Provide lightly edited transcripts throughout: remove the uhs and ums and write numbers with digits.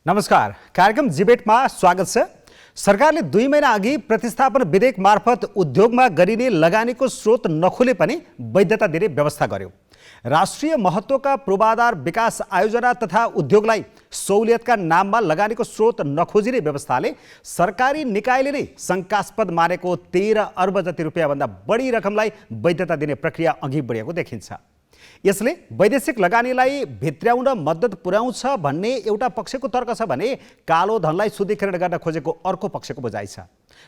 नमस्कार, कार्यक्रम जिबेटमा स्वागत छ। सरकारले 2 महिना अघि प्रतिस्थापन विधेयक मार्फत उद्योगमा गरिने लगानीको स्रोत नखुले पनि वैधता दिने व्यवस्था गर्यो। राष्ट्रिय महत्त्वका पूर्वाधार विकास आयोजना तथा उद्योगलाई सहुलियतका नाममा लगानीको स्रोत नखोजिने व्यवस्थाले सरकारी निकायले नै शङ्कास्पद मानेको 13 अर्ब जति रुपियाँभन्दा बढी रकमलाई वैधता दिने प्रक्रिया अघि बढेको देखिन्छ। यसले वैदेशिक लगानीलाई भित्र्याउन मद्दत पुर्याउँछ भन्ने एउटा पक्षको तर्क छ भने कालो धनलाई शुद्धिकरण गर्न खोजेको अर्को पक्षको बुझाइ छ।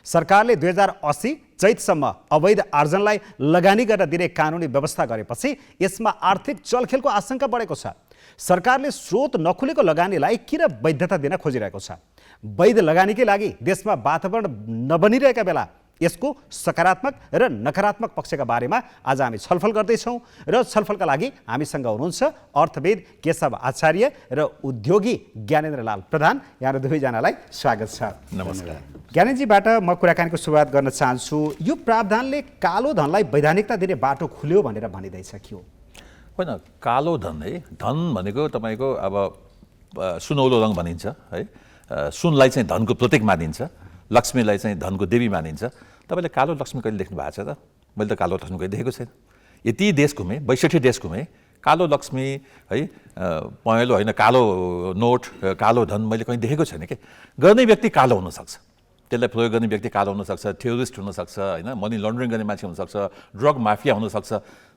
सरकारले 2080 चैतसम्म अवैध आर्जनलाई लगानी गर्न दिने कानुनी व्यवस्था गरेपछि यसमा आर्थिक चलखेलको आशंका बढेको छ। सरकारले स्रोत नखुलेको लगानीलाई किन वैधता दिन खोजिरहेको छ? वैध लगानीकै लागि देशमा वातावरण नबनिरहेका बेला यसको सकारात्मक र नकारात्मक पक्षका बारेमा आज हामी छलफल गर्दैछौँ र छलफलका लागि हामीसँग हुनुहुन्छ अर्थविद केशव आचार्य र उद्योगी ज्ञानेन्द्रलाल प्रधान। यहाँ दुवैजनालाई स्वागत छ। नमस्कार। ज्ञानेन्द्रजीबाट म कुराकानीको सुरुवात गर्न चाहन्छु। यो प्रावधानले कालो धनलाई वैधानिकता दिने बाटो खुल्यो भनेर भनिँदैछ के हो? होइन, कालो धन है, धन भनेको तपाईँको अब सुनौलो रङ भनिन्छ है। सुनलाई चाहिँ धनको प्रतीक मानिन्छ, लक्ष्मीलाई चाहिँ धनको देवी मानिन्छ। तपाईँले कालो लक्ष्मी कहिले देख्नु भएको छ त? मैले त कालो लक्ष्मी कहिले देखेको छैन। यति देश घुमेँ, 62 देश घुमेँ, कालो लक्ष्मी है, पहेँलो होइन, कालो नोट, कालो धन मैले कहीँ देखेको छैन के। गर्ने व्यक्ति कालो हुनसक्छ, त्यसलाई प्रयोग गर्ने व्यक्ति कालो हुनसक्छ, टेरोरिस्ट हुनसक्छ होइन, मनी लन्ड्रिङ गर्ने मान्छे हुनसक्छ, ड्रग माफिया हुनसक्छ।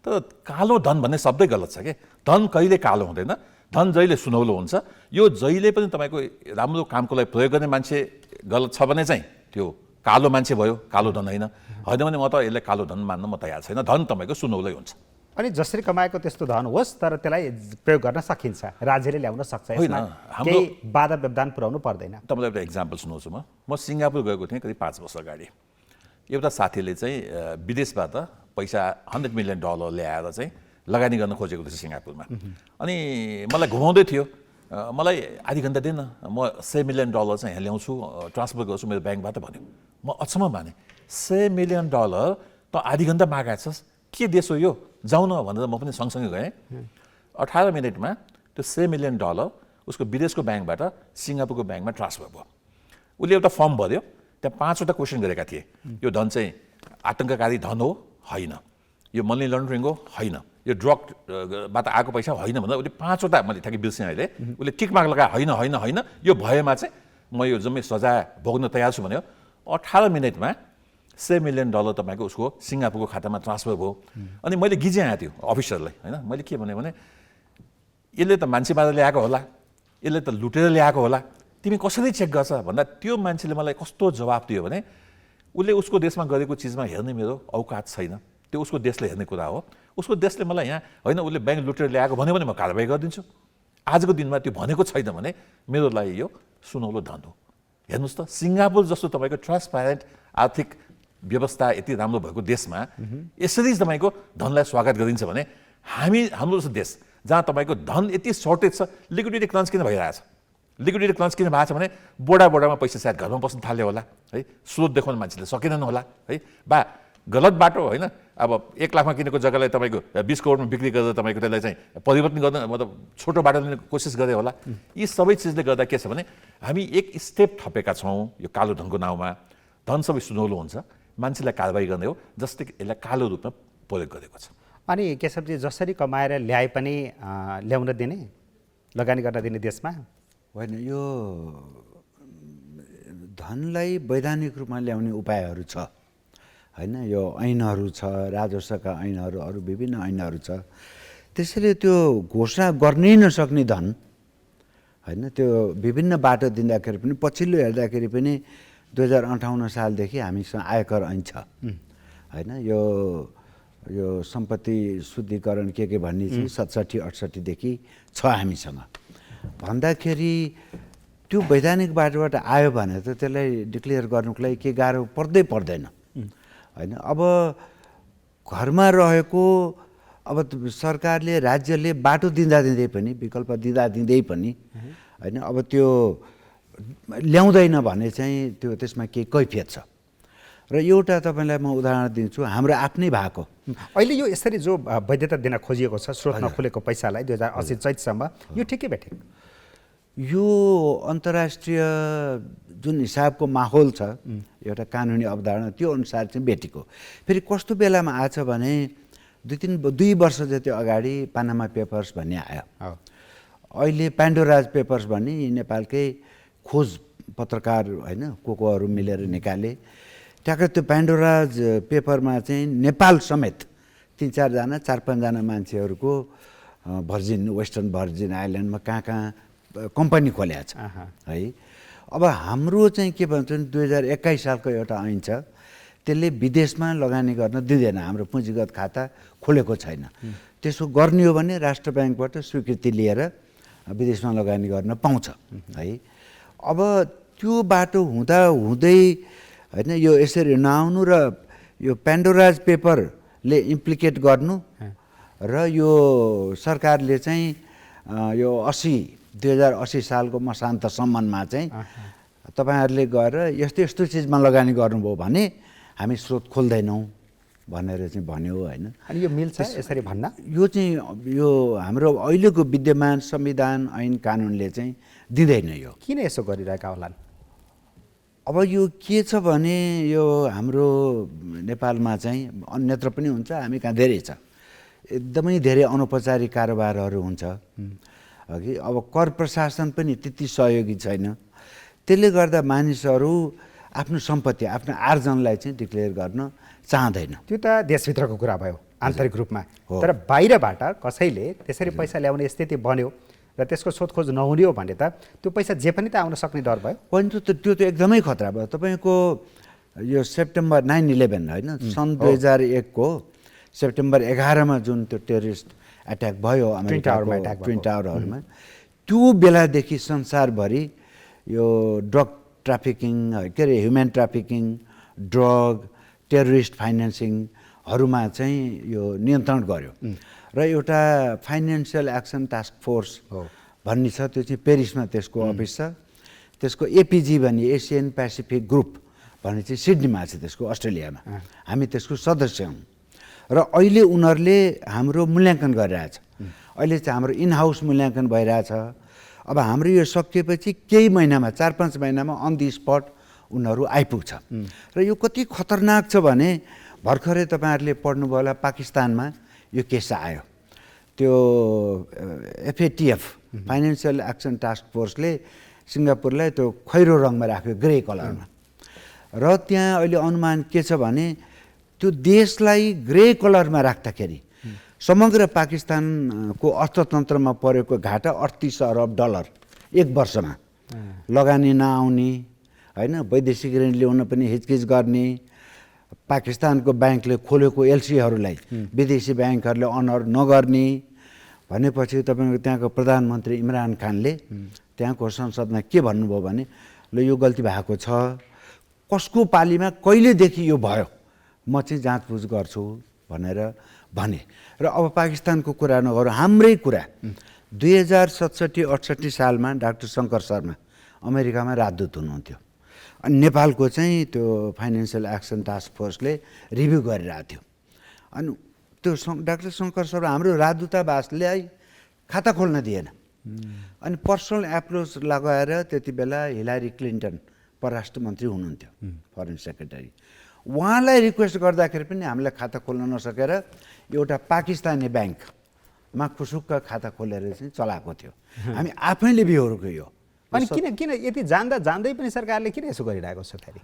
तर कालो धन भन्ने शब्दै गलत छ के। धन कहिले कालो हुँदैन, धन जहिले सुनौलो हुन्छ। यो जहिले पनि तपाईँको राम्रो कामको लागि प्रयोग गर्ने मान्छे गलत छ भने चाहिँ त्यो कालो मान्छे भयो, कालो धन होइन। होइन भने म त यसलाई कालो धन मान्न म तयार छैन। धन तपाईँको सुनौलै हुन्छ। अनि जसरी कमाएको त्यस्तो धन होस्, तर त्यसलाई प्रयोग गर्न सकिन्छ, राज्यले ल्याउन सक्छ। होइन, केही बाधा व्यवधान पुर्याउनु पर्दैन। तपाईँलाई एउटा इक्जाम्पल सुनाउँछु म सिङ्गापुर गएको थिएँ करिब 5 वर्ष अगाडि। एउटा साथीले चाहिँ विदेशबाट पैसा $100 मिलियन ल्याएर चाहिँ लगानी गर्न खोजेको थिएँ सिङ्गापुरमा। अनि मलाई घुमाउँदै थियो, मलाई आधी घन्टा दिन म $100 मिलियन चाहिँ यहाँ ल्याउँछु, ट्रान्सफर गर्छु मेरो ब्याङ्कबाट भन्यो। म अचम्म माने, $100 मिलियन त आधी घन्टा मागाएछस्, के देश हो यो, जाउँ न भनेर म पनि सँगसँगै गएँ। 18 मिनटमा त्यो $100 मिलियन उसको विदेशको ब्याङ्कबाट सिङ्गापुरको ब्याङ्कमा ट्रान्सफर भयो। उसले एउटा फर्म भर्यो, त्यहाँ 5वटा क्वेसन गरेका थिए। यो धन चाहिँ आतङ्ककारी धन हो, होइन, यो मनी लन्ड्रिङ हो, होइन, यो ड्रगबाट आएको पैसा होइन भनेर उसले 5वटा, मैले ठ्याक्कै बिर्सेँ अहिले, उसले टिक मार्क लगाए होइन होइन होइन, यो भएमा चाहिँ म यो जम्मै सजाय भोग्न तयार छु भन्यो। 18 मिनटमा $100 मिलियन तपाईँको उसको सिङ्गापुरको खातामा ट्रान्सफर भयो। अनि मैले गिजे आएको थियो अफिसरलाई होइन, मैले के भने यसले त मान्छे मारेर ल्याएको होला, यसले त लुटेर ल्याएको होला, तिमी कसरी चेक गर्छ भन्दा त्यो मान्छेले मलाई कस्तो जवाब दियो भने उसले उसको देशमा गरेको चिजमा हेर्ने मेरो औकात छैन, त्यो उसको देशले हेर्ने कुरा हो। उसको देशले मलाई यहाँ होइन उसले ब्याङ्क लुटेर ल्याएको भन्यो भने म कारबाही गरिदिन्छु। आजको दिनमा त्यो भनेको छैन भने मेरो लागि यो सुनौलो धन हो। हेर्नुहोस् त, सिङ्गापुर जस्तो तपाईँको ट्रान्सप्यारेन्ट आर्थिक व्यवस्था यति राम्रो भएको देशमा यसरी तपाईँको धनलाई स्वागत गरिन्छ भने हाम्रो जस्तो देश जहाँ तपाईँको धन यति सर्टेज छ, लिक्विडिटी क्रन्च किन भइरहेछ? लिक्विडिटी क्रन्च किन भएको छ भने बोडामा पैसा सायद घरमा बस्न थाल्यो होला है, स्रोत देखाउन मान्छेले सकेनन् होला है, बा गलत बाटो होइन। अब 1 लाखमा किनेको जग्गालाई तपाईँको 20 करोडमा बिक्री गरेर तपाईँको त्यसलाई चाहिँ परिवर्तन गर्न मतलब छोटो बाटो लिने कोसिस गरे होला। यी सबै चिजले गर्दा के छ भने हामी एक स्टेप थपेका छौँ यो कालो धनको नाउँमा। धन सबै सुनौलो हुन्छ, मान्छेलाई कारबाही गर्ने हो, जस्तै यसलाई कालो रूपमा प्रयोग गरेको छ। अनि केशवजी, जसरी कमाएर ल्याए पनि ल्याउन दिने, लगानी गर्न दिने देशमा होइन, यो धनलाई वैधानिक रूपमा ल्याउने उपायहरू छ होइन। यो ऐनहरू छ, राजस्वका ऐनहरू, अरू विभिन्न ऐनहरू छ। त्यसैले त्यो घोषणा गर्नै नसक्ने धन होइन, त्यो विभिन्न बाटो दिँदाखेरि पनि पछिल्लो हेर्दाखेरि पनि 2058 सालदेखि हामीसँग आयकर ऐन छ होइन। यो सम्पत्ति शुद्धिकरण के भन्ने चाहिँ 67-68देखि छ हामीसँग। भन्दाखेरि त्यो वैधानिक बाटोबाट आयो भने त त्यसलाई डिक्लेयर गर्नुको लागि के गाह्रो पर्दैन होइन। अब घरमा रहेको अब सरकारले राज्यले बाटो दिँदै पनि, विकल्प दिँदै पनि होइन, अब त्यो ल्याउँदैन भने चाहिँ त्यो त्यसमा केही कैफियत छ। र एउटा तपाईँलाई म उदाहरण दिन्छु, हाम्रो आफ्नै भएको अहिले यो यसरी जो वैधता दिन खोजिएको छ स्रोत नखुलेको पैसालाई 2080 चैतसम्म, यो ठिकै बेठिक यो अन्तर्राष्ट्रिय जुन हिसाबको माहौल छ एउटा कानुनी अवधारणा त्यो अनुसार चाहिँ भेटेको। फेरि कस्तो बेलामा आछ भने 2 वर्ष जति अगाडि पानामा पेपर्स भन्ने आयो। अहिले पेन्डोराज पेपर्स भन्ने यी नेपालकै खोज पत्रकार होइन कोहरू मिलेर निकाले। ट्याक्कै त्यो पेन्डोराज पेपरमा चाहिँ नेपाल समेत 3-4 जना 4-5 जना मान्छेहरूको वेस्टर्न भर्जिन आइल्यान्डमा कहाँ कम्पनी खोलेको छ है। अब हाम्रो चाहिँ के भन्छ भने 2021 सालको एउटा ऐन छ, त्यसले विदेशमा लगानी गर्न दिँदैन, हाम्रो पुँजीगत खाता खोलेको छैन। त्यसो गर्ने हो भने राष्ट्र ब्याङ्कबाट स्वीकृति लिएर विदेशमा लगानी गर्न पाउँछ है। अब त्यो बाटो हुँदै होइन यो यसरी नआउनु र यो पेन्डोराज पेपरले इम्प्लिकेट गर्नु र यो सरकारले चाहिँ यो 2080 सालको मसान्तसम्ममा चाहिँ तपाईँहरूले गएर यस्तो चिजमा लगानी गर्नुभयो भने हामी स्रोत खोल्दैनौँ भनेर चाहिँ भन्यो होइन। अनि यो मिल्छ यसरी भन्न? यो चाहिँ यो हाम्रो अहिलेको विद्यमान संविधान ऐन कानुनले चाहिँ दिँदैन। यो किन यसो गरिरहेका होलान्? अब यो के छ भने यो हाम्रो नेपालमा चाहिँ अन्यत्र पनि हुन्छ, हामी कहाँ धेरै छ, एकदमै धेरै अनौपचारिक कारोबारहरू हुन्छ अघि। अब कर प्रशासन पनि त्यति सहयोगी छैन, त्यसले गर्दा मानिसहरू आफ्नो सम्पत्ति आफ्नो आर्जनलाई चाहिँ डिक्लेयर गर्न चाहँदैन। त्यो त देशभित्रको कुरा भयो आन्तरिक रूपमा, तर बाहिरबाट कसैले त्यसरी पैसा ल्याउने स्थिति बन्यो र त्यसको सोधखोज नहुने हो भने त त्यो पैसा जे पनि त आउन सक्ने डर भयो। पनि त्यो त एकदमै खतरा भयो। तपाईँको यो सेप्टेम्बर 9/11 होइन सन् 2001 को सेप्टेम्बर 11 जुन त्यो टेररिस्ट एट्याक भयो ट्विन टावरहरूमा, त्यो बेलादेखि संसारभरि यो ड्रग ट्राफिकिङ के अरे ह्युमन ट्राफिकिङ, ड्रग, टेररिस्ट फाइनेन्सिङहरूमा चाहिँ यो नियन्त्रण गर्यो र एउटा फाइनेन्सियल एक्सन टास्क फोर्स भन्ने छ, त्यो चाहिँ पेरिसमा त्यसको अफिस छ। त्यसको एपिजी भन्ने एसियन पेसिफिक ग्रुप भन्ने चाहिँ सिडनीमा छ, त्यसको अस्ट्रेलियामा। हामी त्यसको सदस्य हौँ र अहिले उनीहरूले हाम्रो मूल्याङ्कन गरिरहेछ। अहिले चाहिँ हाम्रो इन हाउस मूल्याङ्कन भइरहेछ। अब हाम्रो यो सकिएपछि केही महिनामा 4-5 महिनामा अन दि स्पट उनीहरू आइपुग्छ। र यो कति खतरनाक छ भने भर्खरै तपाईँहरूले पढ्नुभयो होला पाकिस्तानमा यो केस आयो। त्यो FATF फाइनेन्सियल एक्सन टास्क फोर्सले सिङ्गापुरलाई त्यो खैरो रङमा राख्यो, ग्रे कलरमा। र त्यहाँ अहिले अनुमान के छ भने त्यो देशलाई ग्रे कलरमा राख्दाखेरि समग्र पाकिस्तानको अर्थतन्त्रमा परेको घाटा $38 अरब 1 वर्षमा। लगानी नआउने होइन, वैदेशिक ऋण ल्याउन पनि हिचकिच गर्ने, पाकिस्तानको ब्याङ्कले खोलेको LCहरूलाई विदेशी ब्याङ्कहरूले अनर नगर्ने भनेपछि तपाईँको त्यहाँको प्रधानमन्त्री इमरान खानले त्यहाँको संसदमा के भन्नुभयो भने ल यो गल्ती भएको छ, कसको पालीमा कहिलेदेखि यो भयो म चाहिँ जाँचबुझ गर्छु भनेर भने। र अब पाकिस्तानको कुरा नगरौँ, हाम्रै कुरा 2067-68 सालमा डाक्टर शङ्कर शर्मा अमेरिकामा राजदूत हुनुहुन्थ्यो। अनि नेपालको चाहिँ त्यो फाइनेन्सियल एक्सन टास्क फोर्सले रिभ्यू गरिरहेको थियो। अनि त्यो डाक्टर शङ्कर शर्मा हाम्रो राजदूतावासले खाता खोल्न दिएन। अनि पर्सनल एप्रोच लगाएर त्यति बेला हिलारी क्लिन्टन परराष्ट्र मन्त्री हुनुहुन्थ्यो, फरेन सेक्रेटरी, उहाँलाई रिक्वेस्ट गर्दाखेरि पनि हामीलाई खाता खोल्न नसकेर एउटा पाकिस्तानी ब्याङ्कमा खुसुक्क खाता खोलेर चाहिँ चलाएको थियो। हामी आफैले बिहोरेको यो। अनि किन यति जान्दै पनि सरकारले किन यसो गरिरहेको छ फेरि?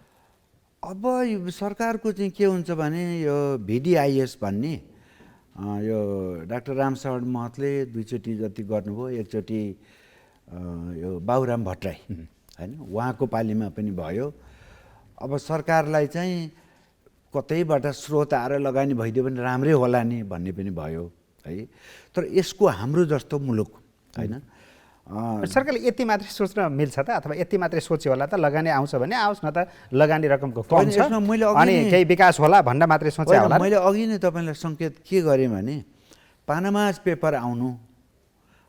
अब यो सरकारको चाहिँ के हुन्छ भने यो VDIS भन्ने यो डाक्टर रामशरण महतले 2 चोटि जति गर्नुभयो, एकचोटि यो बाबुराम भट्टराई होइन उहाँको पालीमा पनि भयो। अब सरकारलाई चाहिँ कतैबाट स्रोत आएर लगानी भइदियो भने राम्रै होला नि भन्ने पनि भयो है। तर यसको हाम्रो जस्तो मुलुक होइन, सरकारले यति मात्रै सोच्न मिल्छ त, अथवा यति मात्रै सोच्यो होला त लगानी आउँछ भने आओस् न त, लगानी रकमको कम छ अनि केही विकास होला भन्न मात्रै सोचे होला। मैले अघि नै तपाईँलाई सङ्केत के गरेँ भने पानामाज पेपर आउनु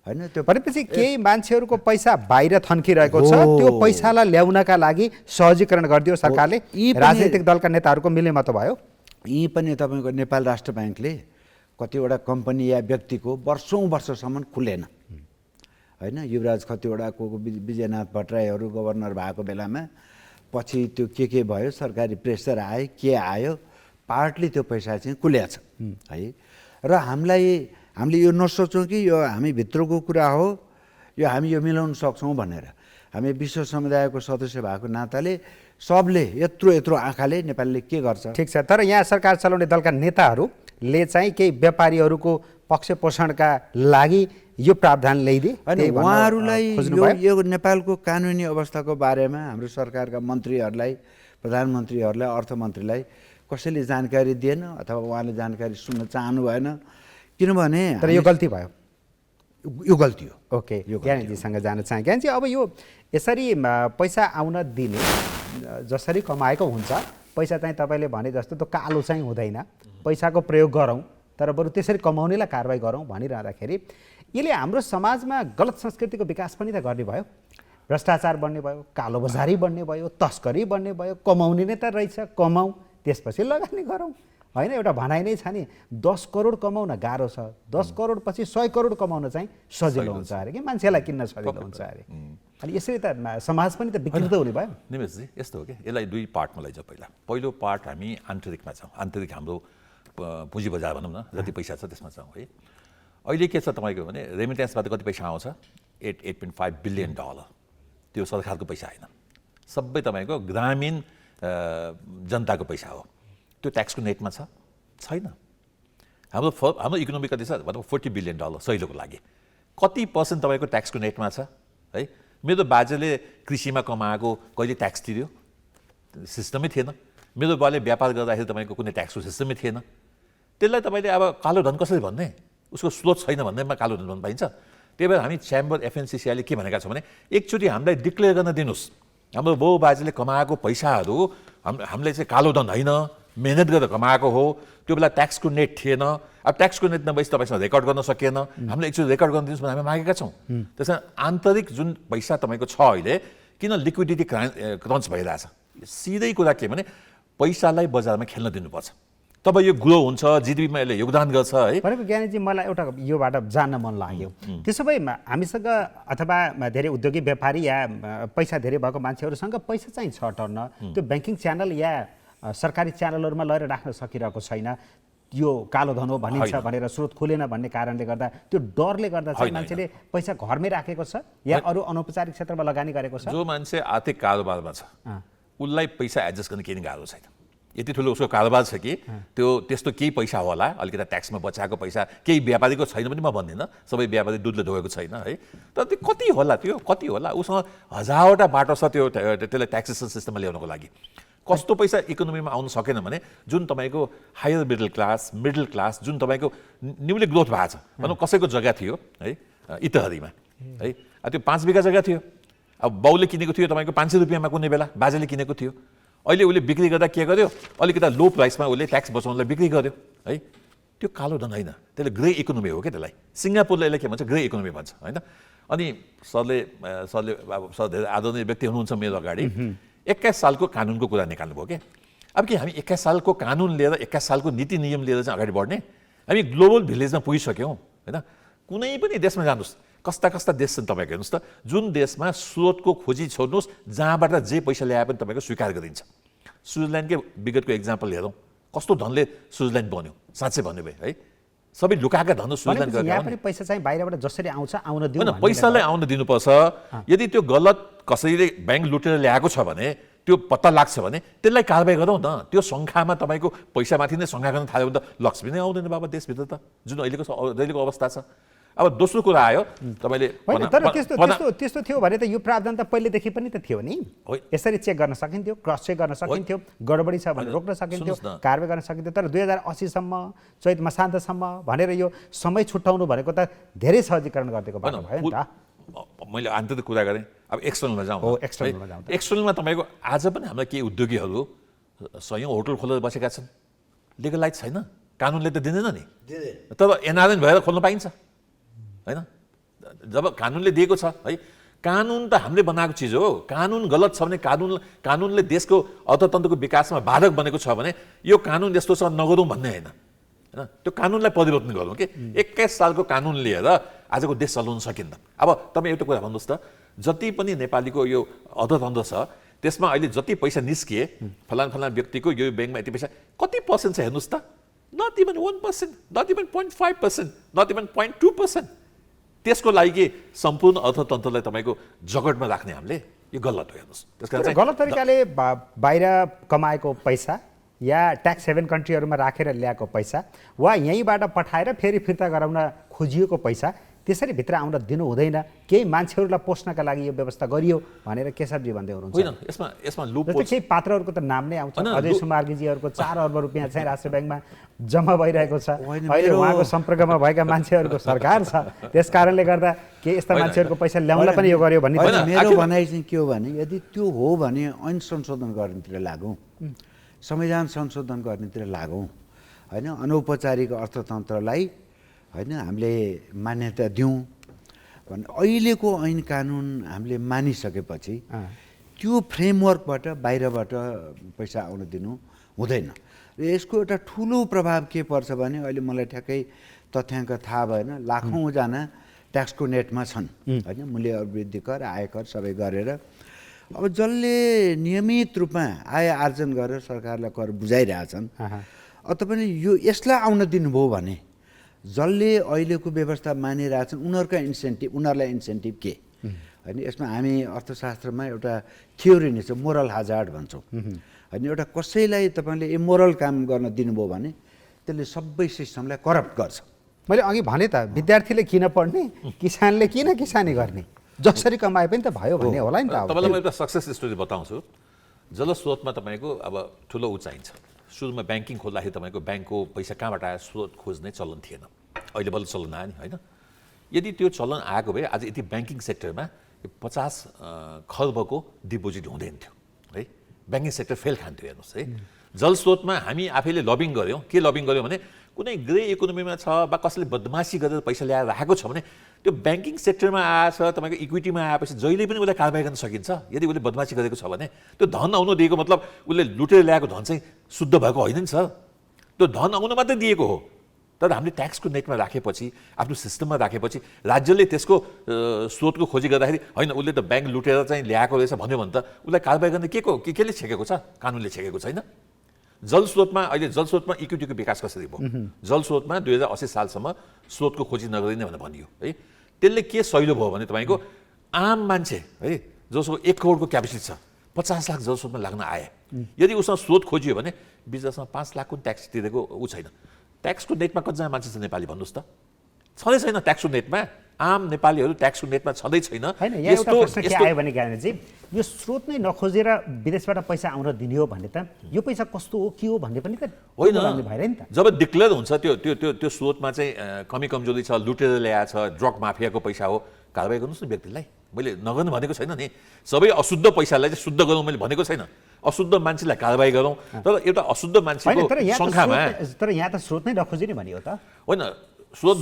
होइन, त्यो भनेपछि केही मान्छेहरूको पैसा बाहिर थन्किरहेको छ, त्यो पैसालाई ल्याउनका लागि सहजीकरण गरिदियो सरकारले। राजनीतिक दलका नेताहरूको मिलेमतो भयो। यी पनि तपाईँको नेपाल राष्ट्र ब्याङ्कले कतिवटा कम्पनी या व्यक्तिको वर्षौँ वर्षसम्म खुलेन होइन युवराज खतिवडाको विजयनाथ भट्टराईहरू गभर्नर भएको बेलामा पछि त्यो के भयो सरकारी प्रेसर आयो के आयो पार्टले त्यो पैसा चाहिँ कुल्याछ है र हामीले यो नसोचौँ कि यो हामी भित्रको कुरा हो यो हामी यो मिलाउन सक्छौँ भनेर हामी विश्व समुदायको सदस्य भएको नाताले सबले यत्रो आँखाले नेपालले के गर्छ ठिक छ तर यहाँ सरकार चलाउने दलका नेताहरूले चाहिँ केही व्यापारीहरूको पक्ष पोषणका लागि यो प्रावधान ल्याइदिए अनि उहाँहरूलाई यो नेपालको कानुनी अवस्थाको बारेमा हाम्रो सरकारका मन्त्रीहरूलाई प्रधानमन्त्रीहरूलाई अर्थमन्त्रीलाई कसैले जानकारी दिएन अथवा उहाँले जानकारी सुन्न चाहनु भएन किनभने तर यो गल्ती भयो यो गल्ती हो ओके ज्ञानीजीसँग जान चाहेँ ज्ञानीजी अब यो यसरी पैसा आउन दिने जसरी कमाएको हुन्छ पैसा चाहिँ तपाईँले भने जस्तो त्यो कालो चाहिँ हुँदैन पैसाको प्रयोग गरौँ तर बरु त्यसरी कमाउनेलाई कारवाही गरौँ भनिरहँदाखेरि यसले हाम्रो समाजमा गलत संस्कृतिको विकास पनि त गर्ने भयो भ्रष्टाचार बढ्ने भयो कालोबजारी बढ्ने भयो तस्करी बढ्ने भयो कमाउने नै त रहेछ कमाऊ त्यसपछि लगानी गरौँ होइन एउटा भनाइ नै छ नि 10 करोड कमाउन गाह्रो छ 10 करोड पछि 100 करोड कमाउन चाहिँ सजिलो हुन्छ अरे कि मान्छेलाई किन्न सजिलो हुन्छ अरे अनि यसरी त समाज पनि त विकृत हुने भयो निमेशजी यस्तो हो कि यसलाई दुई पार्टमा लैजाउँ पहिलो पार्ट हामी आन्तरिकमा छौँ आन्तरिक हाम्रो पुँजी बजार भनौँ न जति पैसा छ त्यसमा छौँ है अहिले के छ तपाईँको भने रेमिटेन्सबाट कति पैसा आउँछ 8.5 बिलियन डलर त्यो सरकारको पैसा होइन सबै तपाईँको ग्रामीण जनताको पैसा हो त्यो ट्याक्सको नेटमा छैन हाम्रो इकोनोमी कति छ मतलब 40 बिलियन डलर सहिलोको लागि कति पर्सेन्ट तपाईँको ट्याक्सको नेटमा छ है मेरो बाजेले कृषिमा कमाएको कहिले ट्याक्स तिर्यो सिस्टमै थिएन मेरो बाले व्यापार गर्दाखेरि तपाईँको कुनै ट्याक्सको सिस्टमै थिएन त्यसलाई तपाईँले अब कालो धन कसरी भन्ने उसको स्रोत छैन भन्दैमा कालो धन भन्नु पाइन्छ त्यही भएर हामी च्याम्बर एफएनसिसिआईले के भनेका छौँ भने एकचोटि हामीलाई डिक्लेयर गर्न दिनुहोस् हाम्रो बाउ बाजेले कमाएको पैसाहरू हामीले चाहिँ कालो धन होइन मेहनत गरेर कमाएको हो त्यो बेला ट्याक्सको नेट थिएन अब ट्याक्सको नेट नभएपछि तपाईँसँग रेकर्ड गर्न सकिएन हामीले एकचोटि रेकर्ड गर्न दिनुहोस् भने हामी मागेका छौँ त्यस कारण आन्तरिक जुन पैसा तपाईँको छ अहिले किन लिक्विडिटी क्रन्च भइरहेछ सिधै कुरा के भने पैसालाई बजारमा खेल्न दिनुपर्छ तब यो ग्रो हुन्छ जिडिपीमा यसले योगदान गर्छ है भनेको ज्ञानीजी मलाई एउटा योबाट जान्न मन लाग्यो त्यसो भए हामीसँग अथवा धेरै उद्योगी व्यापारी या पैसा धेरै भएको मान्छेहरूसँग पैसा चाहिँ छ टर्न त्यो ब्याङ्किङ च्यानल या सरकारी च्यानलहरूमा लगेर राख्न सकिरहेको छैन यो कालो धन हो भनिन्छ भनेर स्रोत खुलेन भन्ने कारणले गर्दा त्यो डरले गर्दा चाहिँ मान्छेले पैसा घरमै राखेको छ या अरू अनौपचारिक क्षेत्रमा लगानी गरेको छ जो मान्छे आर्थिक कारोबारमा छ उसलाई पैसा एडजस्ट गर्न केही गाह्रो छैन यति ठुलो उसको कारोबार छ कि त्यो त्यस्तो केही पैसा होला अलिकति ट्याक्समा बचाएको पैसा केही व्यापारीको छैन पनि म भन्दिनँ सबै व्यापारी दुधले धोएको छैन है तर त्यो कति होला उसँग हजारवटा बाटो छ त्यो त्यसलाई ट्याक्सेसन सिस्टममा ल्याउनको लागि कस्तो पैसा इकोनोमीमा आउन सकेन भने जुन तपाईँको हायर मिडल क्लास जुन तपाईँको न्युली ग्रोथ भएको छ भनौँ कसैको जग्गा थियो है इतहरीमा है त्यो 5 बिघा जग्गा थियो अब बाउले किनेको थियो तपाईँको 500 रुपियाँमा कुनै बेला बाजेले किनेको थियो अहिले उसले बिक्री गर्दा के गर्यो अलिकति लो प्राइसमा उसले ट्याक्स बचाउनलाई बिक्री गर्यो है त्यो कालो धन होइन त्यसले ग्रे इकोनोमी हो क्या त्यसलाई सिङ्गापुरले यसलाई के भन्छ ग्रे इकोनोमी भन्छ होइन अनि सरले अब सर धेरै आदरणीय व्यक्ति हुनुहुन्छ मेरो अगाडि 21 सालको कानुनको कुरा निकाल्नुभयो क्या अब कि हामी 21 सालको कानुन लिएर 21 सालको नीति नियम लिएर चाहिँ अगाडि बढ्ने हामी ग्लोबल भिलेजमा पुगिसक्यौँ होइन कुनै पनि देशमा जानुहोस् कस्ता देश छन् तपाईँको हेर्नुहोस् त जुन देशमा स्रोतको खोजी छोड्नुहोस् जहाँबाट जे पैसा ल्याए पनि तपाईँको स्वीकार गरिन्छ स्विजरल्यान्डकै विगतको इक्जाम्पल हेरौँ कस्तो धनले स्विजरल्यान्ड बन्यो साँच्चै भन्यो भए है सबै लुकाएका धन स्विजरल्यान्ड यहाँ पनि पैसा चाहिँ बाहिरबाट जसरी आउँछ आउन दिनु होइन पैसालाई आउन दिनुपर्छ यदि त्यो गलत कसैले ब्याङ्क लुटेर ल्याएको छ भने त्यो पत्ता लाग्छ भने त्यसलाई कारबाही गरौँ न त्यो सङ्ख्यामा तपाईँको पैसामाथि नै सङ्ख्या गर्न थाल्यो भने त लक्ष्मी नै आउँदैन बाबा देशभित्र त जुन अहिलेको अवस्था छ अब दोस्रो कुरा आयो तपाईँले तर त्यस्तो थियो भने त यो प्रावधान त पहिलेदेखि पनि त थियो नि यसरी चेक गर्न सकिन्थ्यो क्रस चेक गर्न सकिन्थ्यो गडबडी छ भने रोक्न सकिन्थ्यो कारबाही गर्न सकिन्थ्यो तर 2080 सम्म चैत मसान्तसम्म भनेर यो समय छुट्याउनु भनेको त धेरै सहजीकरण गरिदिएको बाटो भयो नि त मैले आन्तरिक कुरा गरेँ अब एक्सटर्नलमा जाउँ एक्सटर्नलमा तपाईँको आज पनि हाम्रा केही उद्योगीहरू सयौँ होटल खोलेर बसेका छन् लिगलाइज छैन कानुनले त दिँदैन नि तर एनआरएन भएर खोल्न पाइन्छ होइन जब कानुनले दिएको छ है कानुन त हामीले बनाएको चिज हो कानुन गलत छ भने कानुनले देशको अर्थतन्त्रको विकासमा बाधक बनेको छ भने यो कानुन यस्तो छ नगरौँ भन्ने होइन होइन त्यो कानुनलाई परिवर्तन गरौँ कि 21 सालको कानुन लिएर आजको देश चलाउन सकिन्न। अब तपाईँ एउटा कुरा भन्नुहोस् त, जति पनि नेपालीको यो अर्थतन्त्र छ त्यसमा अहिले जति पैसा निस्किए फलाना व्यक्तिको यो ब्याङ्कमा यति पैसा कति पर्सेन्ट छ हेर्नुहोस् त, not even 1%, not even 0.5%, not even 0.2%। त्यसको लागि के सम्पूर्ण अर्थतन्त्रलाई तपाईँको जगतमा राख्ने हामीले यो गलत हो हेर्नुहोस्। त्यस कारण चाहिँ गलत तरिकाले बाहिर कमाएको पैसा या ट्याक्स हेभन कन्ट्रीहरूमा राखेर ल्याएको पैसा वा यहीँबाट पठाएर फेरि फिर्ता गराउन खोजिएको पैसा त्यसरी भित्र आउन दिनु हुँदैन, केही मान्छेहरूलाई पोस्नका लागि यो व्यवस्था गरियो भनेर केशवजी भन्दै हुनुहुन्छ। होइन, यसमा लुप जस्तै केही पात्रहरूको त नाम नै आउँछ। अजय सुमार्गीजीहरूको 4 अर्ब रुपियाँ चाहिँ राष्ट्र ब्याङ्कमा जम्मा भइरहेको छ। अहिले उहाँको सम्पर्कमा भएका मान्छेहरूको सरकार छ, त्यस कारणले गर्दा के यस्ता मान्छेहरूको पैसा ल्याउन पनि यो गर्यो भन्ने मेरो भनाइ चाहिँ के हो भने यदि त्यो हो भने ऐन संशोधन गर्नेतिर लागौँ, संविधान संशोधन गर्नेतिर लागौँ होइन, अनौपचारिक अर्थतन्त्रलाई होइन हामीले मान्यता दिउँ भने अहिलेको ऐन कानुन हामीले मानिसकेपछि त्यो फ्रेमवर्कबाट बाहिरबाट पैसा आउन दिनु हुँदैन। र यसको एउटा ठुलो प्रभाव के पर्छ भने अहिले मलाई ठ्याक्कै तथ्याङ्क थाहा भएन, लाखौँजना ट्याक्सको नेटमा छन् होइन, मूल्य अभिवृद्धि कर आयकर सबै गरेर। अब जसले नियमित रूपमा आय आर्जन गरेर सरकारलाई कर बुझाइरहेछन्, तपाईँले यो यसलाई आउन दिनुभयो भने जसले अहिलेको व्यवस्था मानिरहेछन् उनीहरूलाई इन्सेन्टिभ के होइन। यसमा हामी अर्थशास्त्रमा एउटा थ्योरी नै छ, मोरल हाजार्ड भन्छौँ होइन। एउटा कसैलाई तपाईँले इमोरल काम गर्न दिनुभयो भने त्यसले सबै सिस्टमलाई करप्ट गर्छ। मैले अघि भने त विद्यार्थीले किन पढ्ने, किसानले किन किसानी गर्ने, जसरी कमाए पनि त भयो भन्ने होला नि त। तपाईँलाई म एउटा सक्सेस स्टोरी बताउँछु। जलस्रोतमा तपाईँको अब ठुलो उचाइ छ। सुरुमा ब्याङ्किङ खोल्दाखेरि तपाईँको ब्याङ्कको पैसा कहाँबाट आयो स्रोत खोज्ने चलन थिएन, अहिले बल्ल चलन आयो नि होइन। यदि त्यो चलन आएको भए आज यति ब्याङ्किङ सेक्टरमा 50 खर्बको डिपोजिट हुँदैन थियो है, ब्याङ्किङ सेक्टर फेल खान्थ्यो हेर्नुहोस् है। जलस्रोतमा हामी आफैले लबिङ गऱ्यौँ। के लबिङ गऱ्यौँ भने कुनै ग्रे इकोनोमीमा छ वा कसैले बदमासी गरेर पैसा ल्याएर राखेको छ भने त्यो ब्याङ्किङ सेक्टरमा आएछ, तपाईँको इक्विटीमा आएपछि जहिले पनि उसलाई कारबाही गर्न सकिन्छ। यदि उसले बदमासी गरेको छ भने त्यो धन आउनु दिएको मतलब उसले लुटेर ल्याएको धन चाहिँ शुद्ध भएको होइन नि सर, त्यो धन आउनु मात्रै दिएको हो। तर हामीले ट्याक्सको नेटमा राखेपछि, आफ्नो सिस्टममा राखेपछि राज्यले त्यसको स्रोतको खोजी गर्दाखेरि होइन उसले त ब्याङ्क लुटेर चाहिँ ल्याएको रहेछ भन्यो भने त उसलाई कारबाही गर्ने केले छेकेको छ, कानुनले छेकेको छैन। जलस्रोतमा अहिले जलस्रोतमा इक्विटीको विकास कसरी भयो? जलस्रोतमा 2080 सालसम्म स्रोतको खोजी नगरिने भनेर भनियो है। त्यसले के सहिलो भयो भने तपाईँको आम मान्छे है जसको 1 करोडको क्यापेसिटी छ 50 लाख जलस्रोतमा लाग्न आए, यदि उसँग स्रोत खोजियो भने बिचमा 5 लाखको ट्याक्स तिरेको ऊ छैन। ट्याक्सको नेटमा कतिजना मान्छे छ नेपाली भन्नुहोस् त? छँदै छैन ट्याक्सको नेटमा। आम नेपालीहरू ट्याक्सको नेटमा छँदै छैन। होइन, यहाँ एउटा प्रश्न के आयो भने ज्ञानजी, यो स्रोत नै नखोजेर विदेशबाट पैसा आउन दिने हो भने त यो पैसा कस्तो हो के हो भन्ने पनि त होइन भएर नि त। जब डिक्लेयर हुन्छ त्यो स्रोतमा चाहिँ कमी कमजोरी छ, लुटेर ल्याएको छ, ड्रग माफियाको पैसा हो, कारबाही गर्नुहोस् न व्यक्तिलाई। मैले नगर्नु भनेको छैन नि, सबै अशुद्ध पैसालाई चाहिँ शुद्ध गरौँ मैले भनेको छैन। अशुद्ध मान्छेलाई कारबाही गरौँ, तर एउटा अशुद्ध मान्छेको सङ्ख्यामा। तर यहाँ त स्रोत नै नखोजिने भनियो त होइन। स्रोत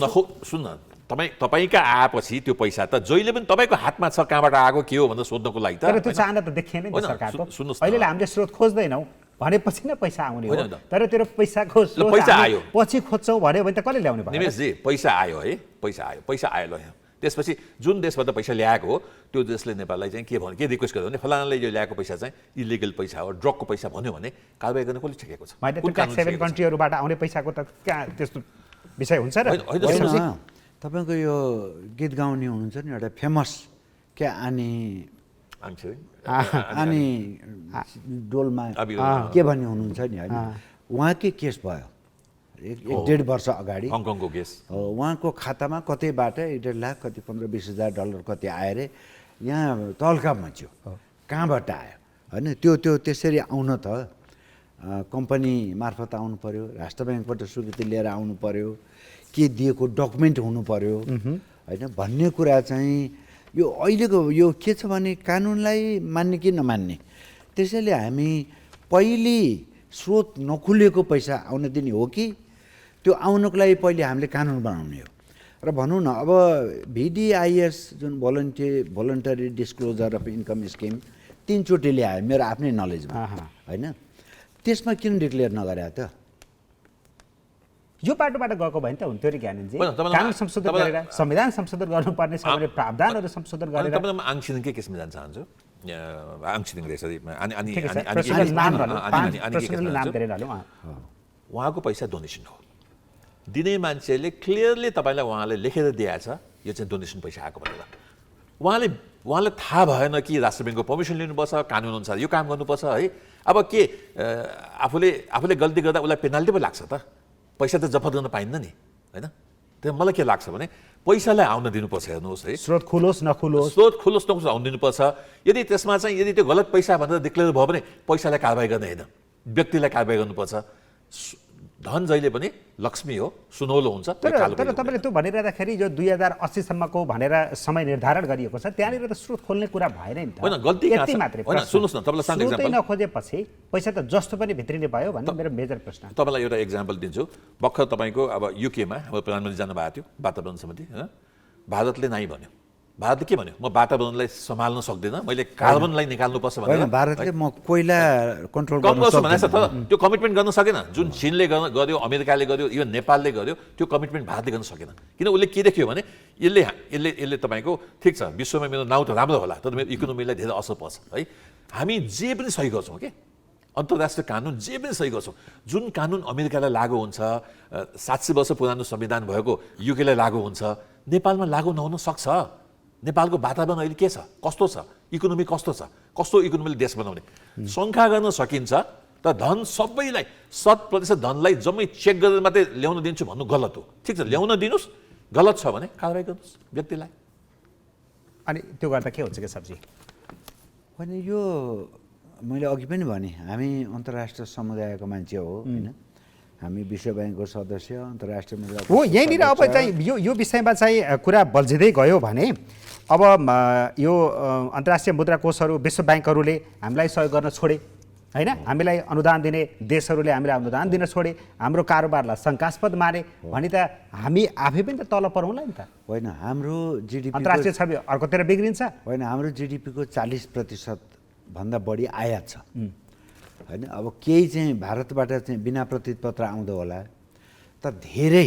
सुन्न, तपाईँका आएपछि त्यो पैसा त जहिले पनि तपाईँको हातमा छ, कहाँबाट आएको के हो भनेर सोध्नको लागि त। तर त्यो चाहना त देखिएन नि सरकारको। अहिले हामीले स्रोत खोज्दैनौँ भनेपछि नै पैसा आउने हो। तर त्यो पैसाको स्रोत पैसा आयो पछि खोज्छौँ भन्यो भने त कसले ल्याउने भयो? निमेशजी पैसा आयो है, पैसा आयो ल। त्यसपछि जुन देशबाट पैसा ल्याएको हो त्यो देशले नेपाललाई चाहिँ के रिक्वेस्ट गर्यो भने फलानाले यो ल्याएको पैसा चाहिँ इलिगल पैसा हो, ड्रगको पैसा भन्यो भने कारबाही गर्न कसले छेकेको छ? ट्याक्स हेभन कन्ट्रीहरूबाट आउने पैसाको त कहाँ त्यस्तो विषय हुन्छ र? तपाईँको यो गीत गाउने हुनुहुन्छ नि एउटा फेमस क्या आनी डोलमा के भन्ने हुनुहुन्छ नि होइन, उहाँकै केस भयो 1.5 वर्ष अगाडि हङकङको केस। उहाँको खातामा कतैबाट 1.5 लाख कति 15-20 हजार डलर कति आएर यहाँ तल्का मच्यो, कहाँबाट आयो होइन। त्यो त्यसरी आउन त कम्पनी मार्फत आउनु पर्यो, राष्ट्र ब्याङ्कबाट स्वीकृति लिएर आउनु पर्यो, के दिएको डकुमेन्ट हुनु पर्यो होइन भन्ने कुरा चाहिँ यो अहिलेको यो के छ भने कानुनलाई मान्ने कि नमान्ने। त्यसैले हामी पहिले स्रोत नखुलेको पैसा आउन दिने हो कि त्यो आउनको लागि पहिले हामीले कानुन बनाउने हो। र भनौँ न अब VDIS जुन भोलन्टरी डिस्क्लोजर अफ इन्कम स्किम 3 चोटि ल्यायो मेरो आफ्नै नलेजमा होइन, त्यसमा किन डिक्लेयर नगरे त? यो बाटोबाट गएको भए नि त हुन्थ्यो नि ज्ञानजी। होइन, तपाईँलाई- कानुन संशोधन गरेर संविधान संशोधन गर्नुपर्ने छ भने प्रावधानहरू संशोधन गरेर तपाईँलाई म आङसिदिङकै केसमा जान चाहन्छु। आङसिदिङ रहेछ ठिकै छ, प्रश्नको नाम रहनु, प्रश्नको नाम धेरै रहनु। उहाँको पैसा डोनेसन हो। दिने मान्छेले क्लियरली तपाईँलाई उहाँले लेखेर दिएछ यो चाहिँ डोनेसन पैसा आएको भनेर। उहाँलाई थाहा भएन कि राष्ट्र ब्याङ्कको पर्मिसन लिनुपर्छ, कानुन अनुसार यो काम गर्नुपर्छ है। अब के आफूले गल्ती गर्दा उसलाई पेनाल्टी पो लाग्छ त? पैसा त जफत गर्न पाइन्न नि, होइन? त्यहाँ मलाई के लाग्छ भने पैसालाई आउन दिनुपर्छ। हेर्नुहोस् है, स्रोत खुलोस् नखुलोस्, आउन दिनुपर्छ। यदि त्यसमा चाहिँ यदि त्यो गलत पैसा भनेर डिक्लेयर भयो भने पैसालाई कारबाही गर्ने होइन, व्यक्तिलाई कारबाही गर्नुपर्छ। धन जहिले पनि लक्ष्मी हो, सुनौलो हुन्छ। तर तपाईँले त्यो भनिरहँदाखेरि यो 2080 सम्मको भनेर समय निर्धारण गरिएको छ, त्यहाँनिर त स्रोत खोल्ने कुरा भएन नि त। होइन, गल्ती यति मात्रै होइन, सुन्नुहोस् न, तपाईँलाई सानो स्रोतै एक्जाम्पल नखोजेपछि पैसा त जस्तो पनि भित्रिने भयो भन्ने मेरो मेजर प्रश्न। तपाईँलाई एउटा एक्जाम्पल दिन्छु। भर्खर तपाईँको अब युकेमा हाम्रो प्रधानमन्त्री जानुभएको थियो वातावरण समिति, होइन? भारतले नाइ भन्यो। भारतले के भन्यो? म वातावरणलाई सम्हाल्न सक्दिनँ, मैले कार्बनलाई निकाल्नुपर्छ भनेर। होइन, भारतले म कोइला कन्ट्रोल कम गर्न गर्छु भनेको छ, सक्दिनँ। तर त्यो कमिटमेन्ट गर्न सकेन। जुन चिनले गर्यो, अमेरिकाले गर्यो, इभन नेपालले गर्यो, त्यो कमिटमेन्ट भारतले गर्न सकेन। किन? उसले के देख्यो भने यसले तपाईँको ठिक छ, विश्वमा मेरो नाउँ त राम्रो होला, तर मेरो इकोनोमीलाई धेरै असर पर्छ है। हामी जे पनि सही गर्छौँ के, अन्तर्राष्ट्रिय कानुन जे पनि सही गर्छौँ। जुन कानुन अमेरिकालाई लागू हुन्छ, 700 वर्ष पुरानो संविधान भएको युकेलाई लागू हुन्छ, नेपालमा लागू नहुन सक्छ। नेपालको वातावरण अहिले के छ, कस्तो छ, इकोनोमी कस्तो छ, कस्तो इकोनोमीले देश बनाउने शङ्का गर्न सकिन्छ। तर धन सबैलाई 100% धनलाई जम्मै चेक गरेर मात्रै ल्याउन दिन्छु भन्नु गलत हो। ठिक छ, ल्याउन दिनुहोस्, गलत छ भने कारबाही गर्नुहोस् व्यक्तिलाई। अनि त्यो गर्दा के हुन्छ कि सब्जी? होइन, यो मैले अघि पनि भने हामी अन्तर्राष्ट्रिय समुदायको मान्छे हो, होइन? हामी विश्व ब्याङ्कको सदस्य, अन्तर्राष्ट्रिय मुद्रा हो। यहीँनिर अब चाहिँ यो विषयमा चाहिँ कुरा बल्झिँदै गयो भने अब यो अन्तर्राष्ट्रिय मुद्रा कोषहरू, विश्व ब्याङ्कहरूले हामीलाई सहयोग गर्न छोडे, होइन? हामीलाई अनुदान दिने देशहरूले हामीलाई अनुदान दिन छोडे, हाम्रो कारोबारलाई शङ्कास्पद माने भने त हामी आफै पनि त तल परौँला नि त। होइन, हाम्रो जिडिपी अन्तर्राष्ट्रिय छवि अर्कोतिर बिग्रिन्छ। होइन, हाम्रो जिडिपीको 40% भन्दा बढी आयात छ, होइन? अब केही चाहिँ भारतबाट चाहिँ बिना प्रतिपत्र आउँदो होला, तर धेरै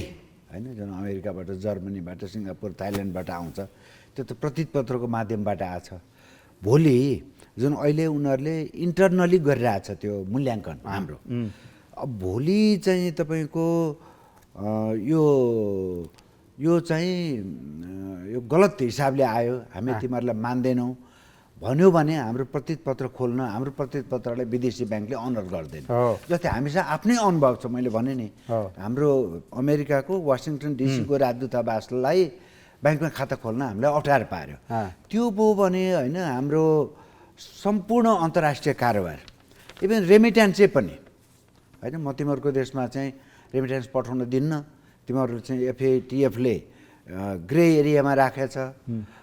होइन, जुन अमेरिकाबाट, जर्मनीबाट, सिङ्गापुर, थाइल्यान्डबाट आउँछ, त्यो त प्रतिपत्रको माध्यमबाट आछ। भोलि जुन अहिले उनीहरूले इन्टरनली गरिरहेछ त्यो मूल्याङ्कन हाम्रो, अब भोलि चाहिँ तपाईँको यो चाहिँ यो गलत हिसाबले आयो, हामी तिमीहरूलाई मान्दैनौँ भन्यो भने हाम्रो प्रतिपत्र खोल्न, हाम्रो प्रतिपत्रलाई विदेशी ब्याङ्कले अनर गर्दैन। जस्तै हामीसँग आफ्नै अनुभव छ, मैले भने नि, हाम्रो अमेरिकाको वासिङटन डिसीको राजदूतावासलाई ब्याङ्कमा खाता खोल्न हामीलाई अप्ठ्यारो पार्यो। त्यो भयो भने होइन, हाम्रो सम्पूर्ण अन्तर्राष्ट्रिय कारोबार, इभन रेमिट्यान्सै पनि होइन, म तिमीहरूको देशमा चाहिँ रेमिट्यान्स पठाउन दिन्न, तिमीहरू चाहिँ एफएटिएफले ग्रे एरियामा राखेछ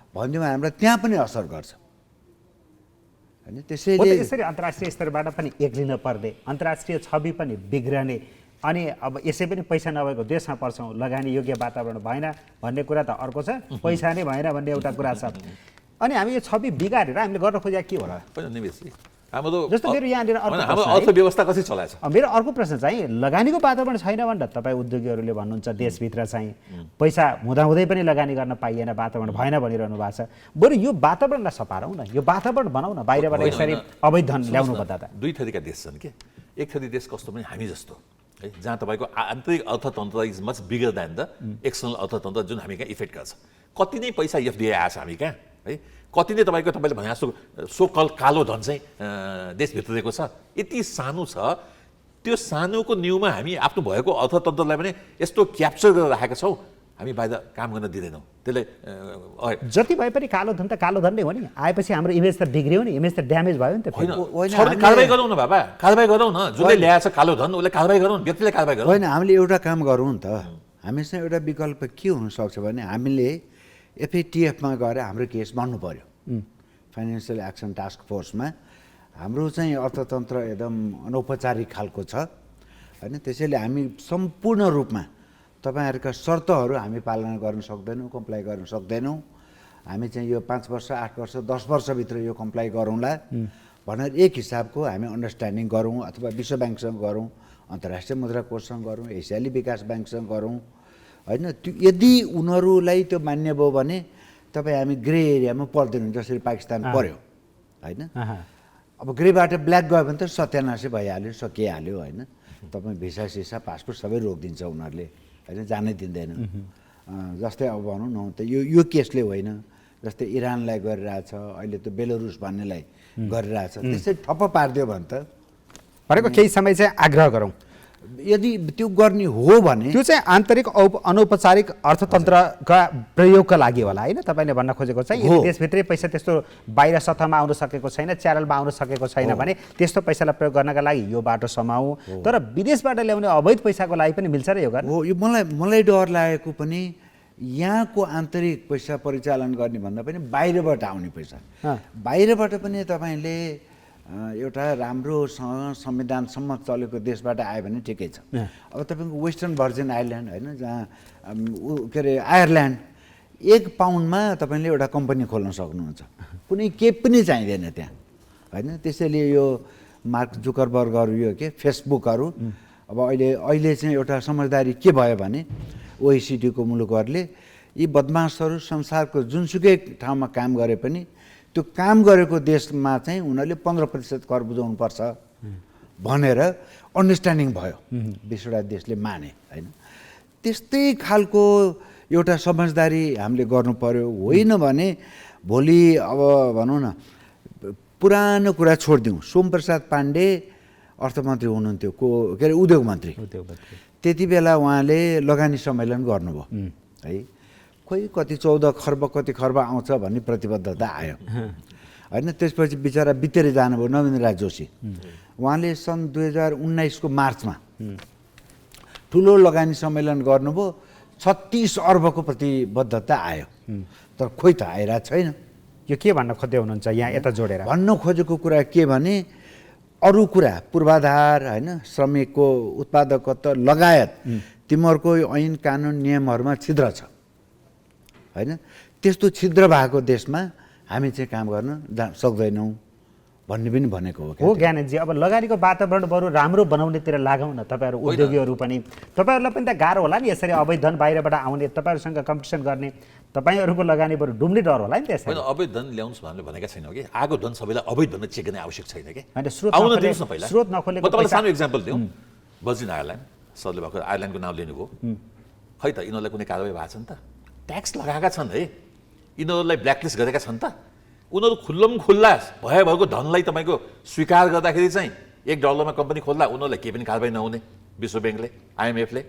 भनिदियो भने हामीलाई त्यहाँ पनि असर गर्छ, होइन? त्यसैले यसरी अन्तर्राष्ट्रिय स्तरबाट पनि एक्लिन पर्ने, अन्तर्राष्ट्रिय छवि पनि बिग्रने, अनि अब यसै पनि पैसा नभएको देशमा पर्छौँ, लगानी योग्य वातावरण भएन भन्ने कुरा त अर्को छ, पैसा नै भएन भन्ने एउटा कुरा छ। अनि हामी यो छवि बिगारेर हामीले गर्न खोजेको के होला? हाम्रो जस्तो मेरो यहाँनिर हाम्रो अर्थव्यवस्था कसरी चलाएछ? मेरो अर्को प्रश्न चाहिँ लगानीको वातावरण छैन भनेर तपाईँ उद्योगीहरूले भन्नुहुन्छ देशभित्र चाहिँ पैसा हुँदाहुँदै पनि लगानी गर्न पाइएन, वातावरण भएन भनिरहनु भएको छ। बरु यो वातावरणलाई सपारौँ न, यो वातावरण बनाऊ न, बाहिरबाट यसरी अवैध धन ल्याउनु भन्दा त। दुई थरीका देश छन् के, एक थरी देश कस्तो पनि हामी जस्तो है, जहाँ तपाईँको आन्तरिक अर्थतन्त्र is much bigger than the external अर्थतन्त्र जुन हामी कहाँ इफेक्ट गर्छ। कति नै पैसा एफडिआई आएछ हामी कहाँ है, कति नै तपाईँको तपाईँले भने जस्तो सोकल कालो धन चाहिँ देशभित्रको छ, यति सानो छ। त्यो सानोको न्युमा हामी आफ्नो भएको अर्थतन्त्रलाई पनि यस्तो क्याप्चर गरेर राखेका छौँ, हामी बाहिर काम गर्न दिँदैनौँ। त्यसले जति भए पनि कालो धन त कालो धन नै हो नि, आएपछि हाम्रो इमेज त बिग्रियो नि, इमेज त ड्यामेज भयो नि त। कारबाही गरौँ न बाबा, कारबाही गरौँ न, जसले ल्याएछ कालो धन उसले कारबाही गरौँ, व्यक्तिले कारबाही गरौँ। होइन, हामीले एउटा काम गरौँ नि त, हामीसँग एउटा विकल्प के हुनसक्छ भने हामीले एफएटिएफमा गएर हाम्रो केस बन्नु पर्यो, फाइनेन्सियल एक्सन टास्क फोर्समा। हाम्रो चाहिँ अर्थतन्त्र एकदम अनौपचारिक खालको छ, होइन? त्यसैले हामी सम्पूर्ण रूपमा तपाईँहरूका शर्तहरू हामी पालना गर्न सक्दैनौँ, कम्प्लाई गर्न सक्दैनौँ। हामी चाहिँ यो 5 वर्ष, 8 वर्ष, 10 वर्षभित्र यो कम्प्लाई गरौँला भनेर एक हिसाबको हामी अन्डरस्ट्यान्डिङ गरौँ, अथवा विश्व ब्याङ्कसँग गरौँ, अन्तर्राष्ट्रिय मुद्रा कोषसँग गरौँ, एसियाली विकास ब्याङ्कसँग गरौँ, होइन। त्यो यदि उनीहरूलाई त्यो मान्य भयो भने तपाईँ हामी ग्रे एरियामा पर्दैनौँ, जसरी पाकिस्तान पर्यो, होइन। अब ग्रेबाट ब्ल्याक गयो भने त सत्यानाशै भइहाल्यो, सकिहाल्यो, होइन। तपाईँ भिसा सिसा पासपोर्ट सबै रोकिदिन्छ उनीहरूले, होइन, जानै दिँदैन। जस्तै अब भनौँ न त यो केसले होइन, जस्तै इरानलाई गरिरहेछ, अहिले त बेलारुस भन्नेलाई गरिरहेछ, त्यसरी ठप्प पारिदियो भने त भनेको केही समय चाहिँ आग्रह गरौँ। यदि त्यो गर्ने हो भने त्यो चाहिँ आन्तरिक अनौपचारिक अर्थतन्त्रका प्रयोगका लागि होला, होइन? तपाईँले भन्न खोजेको चाहिँ यदि देशभित्रै पैसा त्यस्तो बाहिर सतहमा आउन सकेको छैन, च्यानलमा आउन सकेको छैन भने त्यस्तो पैसालाई प्रयोग गर्नका लागि यो बाटो समाऊ। तर विदेशबाट ल्याउने अवैध पैसाको लागि पनि मिल्छ र यो गर्न? हो, यो मलाई डर लागेको पनि यहाँको आन्तरिक पैसा परिचालन गर्ने भन्दा पनि बाहिरबाट आउने पैसा। बाहिरबाट पनि तपाईँले एउटा राम्रोसँग संविधानसम्म चलेको देशबाट आयो भने ठिकै छ। अब तपाईँको वेस्टर्न भर्जिन आइल्यान्ड, होइन, जहाँ के अरे आयरल्यान्ड, 1 पाउन्डमा तपाईँले एउटा कम्पनी खोल्न सक्नुहुन्छ, कुनै केही पनि चाहिँदैन त्यहाँ, होइन। त्यसैले यो मार्क जुकरबर्गहरू, यो के फेसबुकहरू, अब अहिले चाहिँ एउटा समझदारी के भयो भने OECD को मुलुकहरूले यी बदमासहरू संसारको जुनसुकै ठाउँमा काम गरे पनि त्यो काम गरेको देशमा चाहिँ उनीहरूले 15% कर बुझाउनुपर्छ भनेर अन्डरस्ट्यान्डिङ भयो, 20वटा देशले माने, होइन। त्यस्तै खालको एउटा समझदारी हामीले गर्नु पर्यो, होइन भने भोलि अब भनौँ न पुरानो कुरा छोडिदिउँ। सोमप्रसाद पाण्डे अर्थमन्त्री हुनुहुन्थ्यो, के अरे उद्योग मन्त्री, त्यति बेला उहाँले लगानी सम्मेलन गर्नुभयो, है। खोइ कति 14 खर्ब कति खर्ब आउँछ भन्ने प्रतिबद्धता आयो, होइन। त्यसपछि बिचरा बितेर जानुभयो नवीन राज जोशी। उहाँले सन् 2019 को मार्चमा ठुलो लगानी सम्मेलन गर्नुभयो, 36 अर्बको प्रतिबद्धता आयो, तर खोइ त आइरहेको छैन। यो के भन्न खोज्दै हुनुहुन्छ यहाँ यता जोडेर? भन्न खोजेको कुरा के भने अरू कुरा पूर्वाधार, होइन, श्रमिकको उत्पादकता लगायत तिमीहरूको ऐन कानुन नियमहरूमा छिद्र छ, होइन। त्यस्तो छिद्र भएको देशमा हामी चाहिँ काम गर्न सक्दैनौँ भन्ने पनि भनेको हो। हो ज्ञानजी, अब लगानीको वातावरण बरु राम्रो बनाउनेतिर लागौँ न। तपाईँहरू उद्योगीहरू पनि, तपाईँहरूलाई पनि त गाह्रो होला नि यसरी अवैध धन बाहिरबाट आउने, तपाईँहरूसँग कम्पिटिसन गर्ने, तपाईँहरूको लगानी बरु डुब्ने डर होला नि त्यसरी। होइन, अवैध धन ल्याउनुहोस् भनेर भनेका छैनौँ कि आएको धन सबैलाई अवैध भनेर चेक गर्ने आवश्यक छैन कि। स्रोत नखोलेको म तपाईँलाई सानो इक्जाम्पल दिउँ। भर्जिन आयरल्यान्ड, सरले भएको आयरल्यान्डको नाम लिनुभयो, खै त यिनीहरूलाई कुनै कारवाही भएको छ नि त? ट्याक्स लगाएका छन् है, यिनीहरूलाई ब्ल्याकलिस्ट गरेका छन् त? उनीहरू खुल्लम खुल्ला भएको धनलाई तपाईँको स्वीकार गर्दाखेरि चाहिँ $1 कम्पनी खोल्दा उनीहरूलाई केही पनि कारवाही नहुने, विश्व ब्याङ्कले, IMF ले,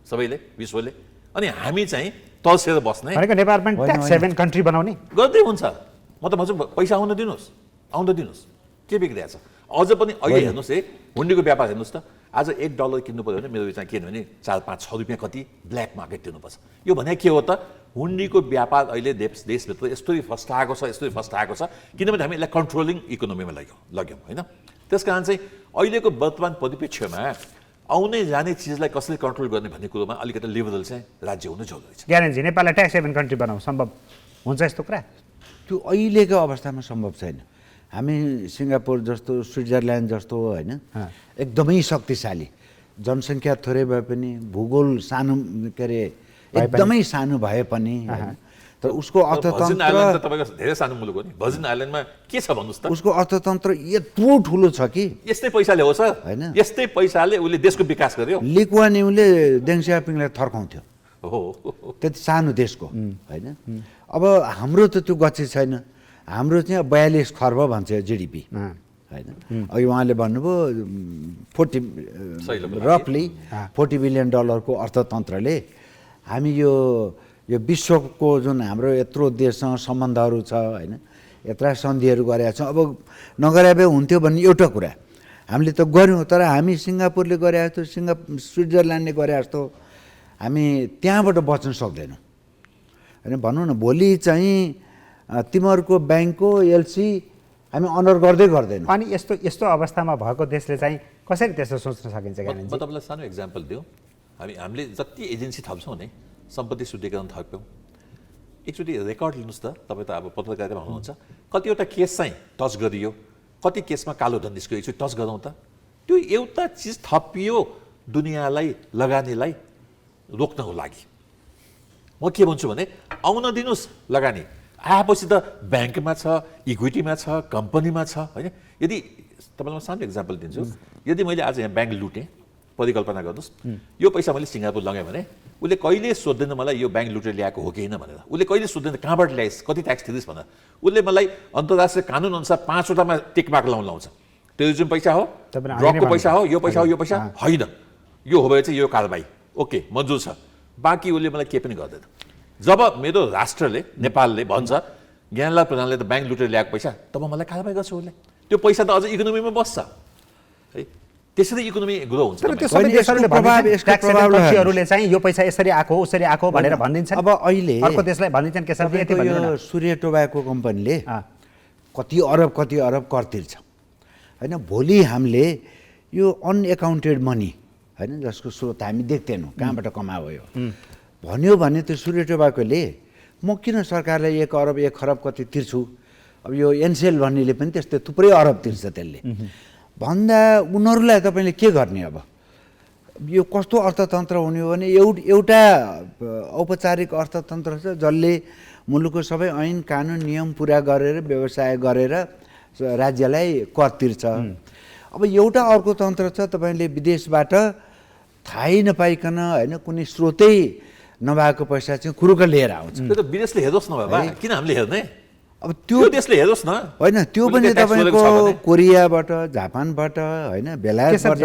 सबैले, विश्वले। अनि हामी चाहिँ तल्सेर बस्ने भनेको नेपाल पनि ट्याक्स हेभन कन्ट्री बनाउने गर्दै हुन्छ। म त भन्छु पैसा आउन दिनुहोस्, के बिग्रिएको छ? अझ पनि अहिले हेर्नुहोस् है, हुन्डीको व्यापार हेर्नुहोस् त। आज $1 किन्नु पऱ्यो भने मेरो विचार के भने 4, 5, 6 रुपियाँ कति ब्ल्याक मार्केट दिनुपर्छ। यो भने के हो त? हुन्डीको व्यापार अहिले देशभित्र यस्तै फस्टाएको छ, किनभने हामी यसलाई कन्ट्रोलिङ इकोनोमीमा लग्यौँ, होइन। त्यस कारण चाहिँ अहिलेको वर्तमान परिप्रेक्ष्यमा आउने जाने चिजलाई कसरी कन्ट्रोल गर्ने भन्ने कुरोमा अलिकति लिबरल चाहिँ राज्य हुनु जरुरी छ। ज्ञानजी, नेपाललाई ट्याक्स हेभन कन्ट्री बनाऊ, सम्भव हुन्छ यस्तो कुरा? त्यो अहिलेको अवस्थामा सम्भव छैन। हामी सिङ्गापुर जस्तो, स्विजरल्यान्ड जस्तो, होइन, एकदमै शक्तिशाली, जनसङ्ख्या थोरै भए पनि, भूगोल सानो, के अरे एकदमै सानो भए पनि, तर उसको अर्थतन्त्र तपाईँको धेरै सानो मुलुक हो नि। भर्जिन आइल्यान्डमा के छ भन्नुहोस् त? उसको अर्थतन्त्र यत्रो ठुलो छ कि यस्तै पैसाले हो सर, होइन, यस्तै पैसाले उसले देशको विकास गर्यो। ली कुवान युले देङ सियाओपिङलाई थर्काउँथ्यो, हो, त्यति सानो देशको, होइन। अब हाम्रो त त्यो गच्छी छैन। हाम्रो चाहिँ 42 खर्ब भन्छ GDP, होइन। अघि उहाँले भन्नुभयो 40 रफली $40 बिलियन को अर्थतन्त्रले हामी यो विश्वको जुन हाम्रो यत्रो देशसँग सम्बन्धहरू छ, होइन, यत्रा सन्धिहरू गरेका छौँ। अब नगरे भए हुन्थ्यो भन्ने एउटा कुरा हामीले त गऱ्यौँ, तर हामी सिङ्गापुरले गरे जस्तो, स्विजरल्यान्डले गरे जस्तो हामी त्यहाँबाट बच्न सक्दैनौँ, होइन। भनौँ न भोलि चाहिँ तिमीहरूको ब्याङ्कको LC हामी अनर गर्दैनौँ। अनि यस्तो अवस्थामा भएको देशले चाहिँ कसरी त्यस्तो सोच्न सकिन्छ? म तपाईँलाई सानो इक्जाम्पल दिउँ। हामीले जति एजेन्सी थप्छौँ नि, सम्पत्ति शुद्धिकरण थप्यौँ, एकचोटि रेकर्ड लिनुहोस् त। तपाईँ त अब पत्रकारितामा हुनुहुन्छ, कतिवटा केस चाहिँ टच गरियो, कति केसमा कालो धन निस्क्यो, एकचोटि टच गरौँ त। त्यो एउटा चिज थपियो दुनियाँलाई लगानीलाई रोक्नको लागि। म के भन्छु भने आउन दिनुहोस् लगानी, आएपछि त ब्याङ्कमा छ, इक्विटीमा छ, कम्पनीमा छ होइन। यदि तपाईँलाई म सानो इक्जाम्पल दिन्छु, यदि मैले आज यहाँ ब्याङ्क लुटेँ, परिकल्पना गर्नुहोस्, यो पैसा मैले सिङ्गापुर लगाएँ भने उसले कहिले सोध्दैन मलाई यो ब्याङ्क लुटेर ल्याएको हो कि होइन भनेर। उसले कहिले सोध्दैन कहाँबाट ल्याइस्, कति ट्याक्स तिरिस् भनेर। उसले मलाई अन्तर्राष्ट्रिय कानुन अनुसार 5वटामा टिक मार्क लाउँछ। टेरोरिज्म पैसा हो, ड्रगको पैसा हो, यो पैसा हो, यो पैसा होइन, यो हो भने चाहिँ यो कारबाही ओके मन्जुर छ, बाँकी उसले मलाई केही पनि गर्दैन। जब मेरो राष्ट्रले नेपालले भन्छ ज्ञानलाल प्रधानले त ब्याङ्क लुटेर ल्याएको पैसा, तब मलाई कारबाही गर्छ उसले। त्यो पैसा त अझ इकोनोमीमा बस्छ है, त्यसरी इकोनोमी ग्रो हुन्छ। तर त्यो सबै देशहरूले भनिदिन्छन् चाहिँ यो पैसा यसरी आएको उसरी आएको भनेर भनिदिन्छन्। अब अहिले अर्को देशलाई भनिदिन्छन् के सर यति भन्नु न। सूर्य टोबाको कम्पनीले कति अरब कर तिर्छ होइन। भोलि हामीले यो अनएकाउन्टेड मनी होइन, जसको स्रोत हामी देख्दैनौँ कहाँबाट कमायो यो भन्यो भने त्यो सूर्य टोबाकोले म किन सरकारलाई 1 अरब 1 खरब कति तिर्छु, अब यो एनसेल भन्नेले पनि त्यस्तै थुप्रै अरब तिर्छ त्यसले भन्दा उनीहरूलाई तपाईँले के गर्ने। अब यो कस्तो अर्थतन्त्र हुने हो भने एउटा औपचारिक अर्थतन्त्र छ जसले मुलुकको सबै ऐन कानुन नियम पुरा गरेर व्यवसाय गरेर राज्यलाई कर तिर्छ। अब एउटा अर्को तन्त्र छ तपाईँले विदेशबाट थाहै नपाइकन होइन कुनै स्रोतै नभएको पैसा चाहिँ कुरुक लिएर आउँछ। त्यो त विदेशले हेर्नुहोस् न बाबा, किन हामीले हेर्ने? अब त्यो देशले हेर्नुहोस् न होइन, त्यो पनि तपाईँको कोरियाबाट जापानबाट होइन बेलायतबाट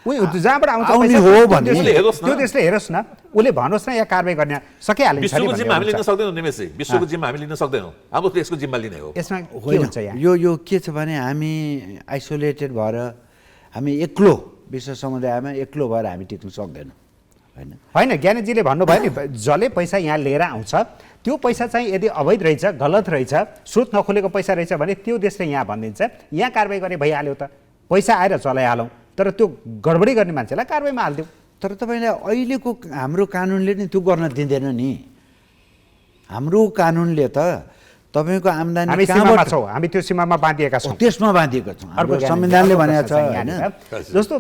जहाँबाट आउँछ आउने हो भने त्यो देशले हेरोस् न, उसले भनोस् न यहाँ कारबाही गर्ने सकिहाल्छ। विश्वको जिम्मा हामीले लिन सक्दैनौँ निमेषै, विश्वको जिम्मा हामीले लिन सक्दैनौँ, हाम्रो देशको जिम्मा लिने हो। यसमा के हुन्छ यहाँ? यो के छ भने हामी आइसोलेटेड भएर हामी एक्लो विश्व समुदायमा एक्लो भएर हामी टिक्न सक्दैनौँ होइन। होइन ज्ञानीजीले भन्नुभयो नि जसले पैसा यहाँ लिएर आउँछ त्यो पैसा चाहिँ यदि अवैध रहेछ, गलत रहेछ, स्रोत नखोलेको पैसा रहेछ भने त्यो देशले यहाँ भनिदिन्छ यहाँ कारबाही गर्ने भइहाल्यो त, पैसा आएर चलाइहालौँ, तर त्यो गडबडी गर्ने मान्छेलाई कारबाहीमा हालिदिउँ। तर तपाईँलाई अहिलेको हाम्रो कानुनले नि त्यो गर्न दिँदैन नि। हाम्रो कानुनले त तपाईँको आम्दानी हामी सीमामा छौँ, हामी त्यो सीमामा बाँधिएका छौँ, त्यसमा बाँधिएको छौँ। अर्को संविधानले भनेको छ होइन। जस्तो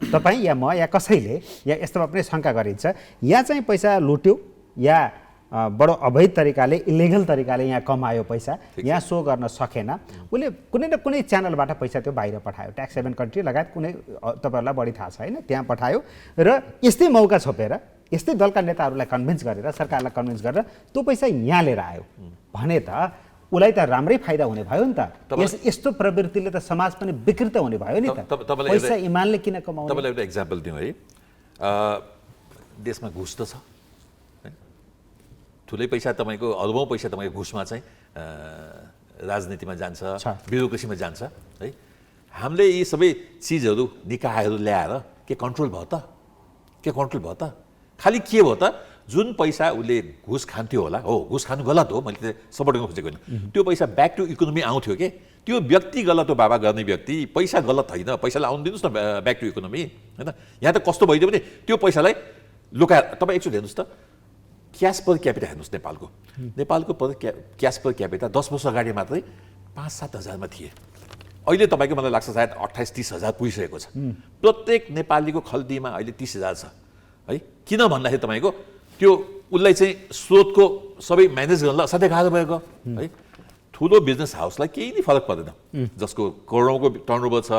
तपाईँ या म या कसैले या यस्तोमा पनि शङ्का गरिन्छ यहाँ चाहिँ पैसा लुट्यो या बडो अवैध तरिकाले इलिगल तरिकाले यहाँ कमायो पैसा, यहाँ सो गर्न सकेन, उसले कुनै न कुनै च्यानलबाट पैसा त्यो बाहिर पठायो, ट्याक्स हेभन कन्ट्री लगायत कुनै तपाईँहरूलाई बढी थाहा छ होइन, त्यहाँ पठायो र यस्तै मौका छोपेर यस्तै दलका नेताहरूलाई कन्भिन्स गरेर सरकारलाई कन्भिन्स गरेर त्यो पैसा यहाँ लिएर आयो भने त उसलाई त राम्रै फाइदा हुने भयो नि त। यस्तो प्रवृत्तिले त समाज पनि विकृत हुने भयो नि त। पैसा इमानले किन कमाउने? तपाईँलाई एउटा इक्जाम्पल दिउँ है, देशमा घुस त छ, ठुलै पैसा तपाईँको अरबौँ पैसा तपाईँको घुसमा चाहिँ राजनीतिमा जान्छ, ब्युरोक्रेसीमा जान्छ है। हामीले यी सबै चिजहरू निकायहरू ल्याएर के कन्ट्रोल भयो त? के कन्ट्रोल भयो त? खालि के भयो त? जुन पैसा उसले घुस खान्थ्यो होला, हो घुस खानु गलत हो, मैले सपोर्ट गर्न खोजेको होइन, त्यो पैसा ब्याक टु इकोनोमी आउँथ्यो कि त्यो व्यक्ति गलत हो, बाबा गर्ने व्यक्ति, पैसा गलत होइन, पैसालाई आउनु दिनुहोस् न ब्याक टु इकोनोमी होइन। यहाँ त कस्तो भइदियो भने त्यो पैसालाई लुकाएर तपाईँ एकचोटि हेर्नुहोस् त क्यास पर क्यापिटा हेर्नुहोस् नेपालको क्यास पर क्यापिटा 10 वर्ष अगाडि मात्रै 5-7 हजारमा थिए, अहिले तपाईँको मलाई लाग्छ सायद 28-30 हजार पुगिसकेको छ। प्रत्येक नेपालीको खल्तीमा अहिले 30 हजार छ है। किन भन्दाखेरि तपाईँको त्यो उसलाई चाहिँ स्रोतको सबै म्यानेज गर्न असाध्यै गाह्रो भएको है। ठुलो बिजनेस हाउसलाई केही नै फरक पर्दैन, जसको करोडौँको टर्नओभर छ,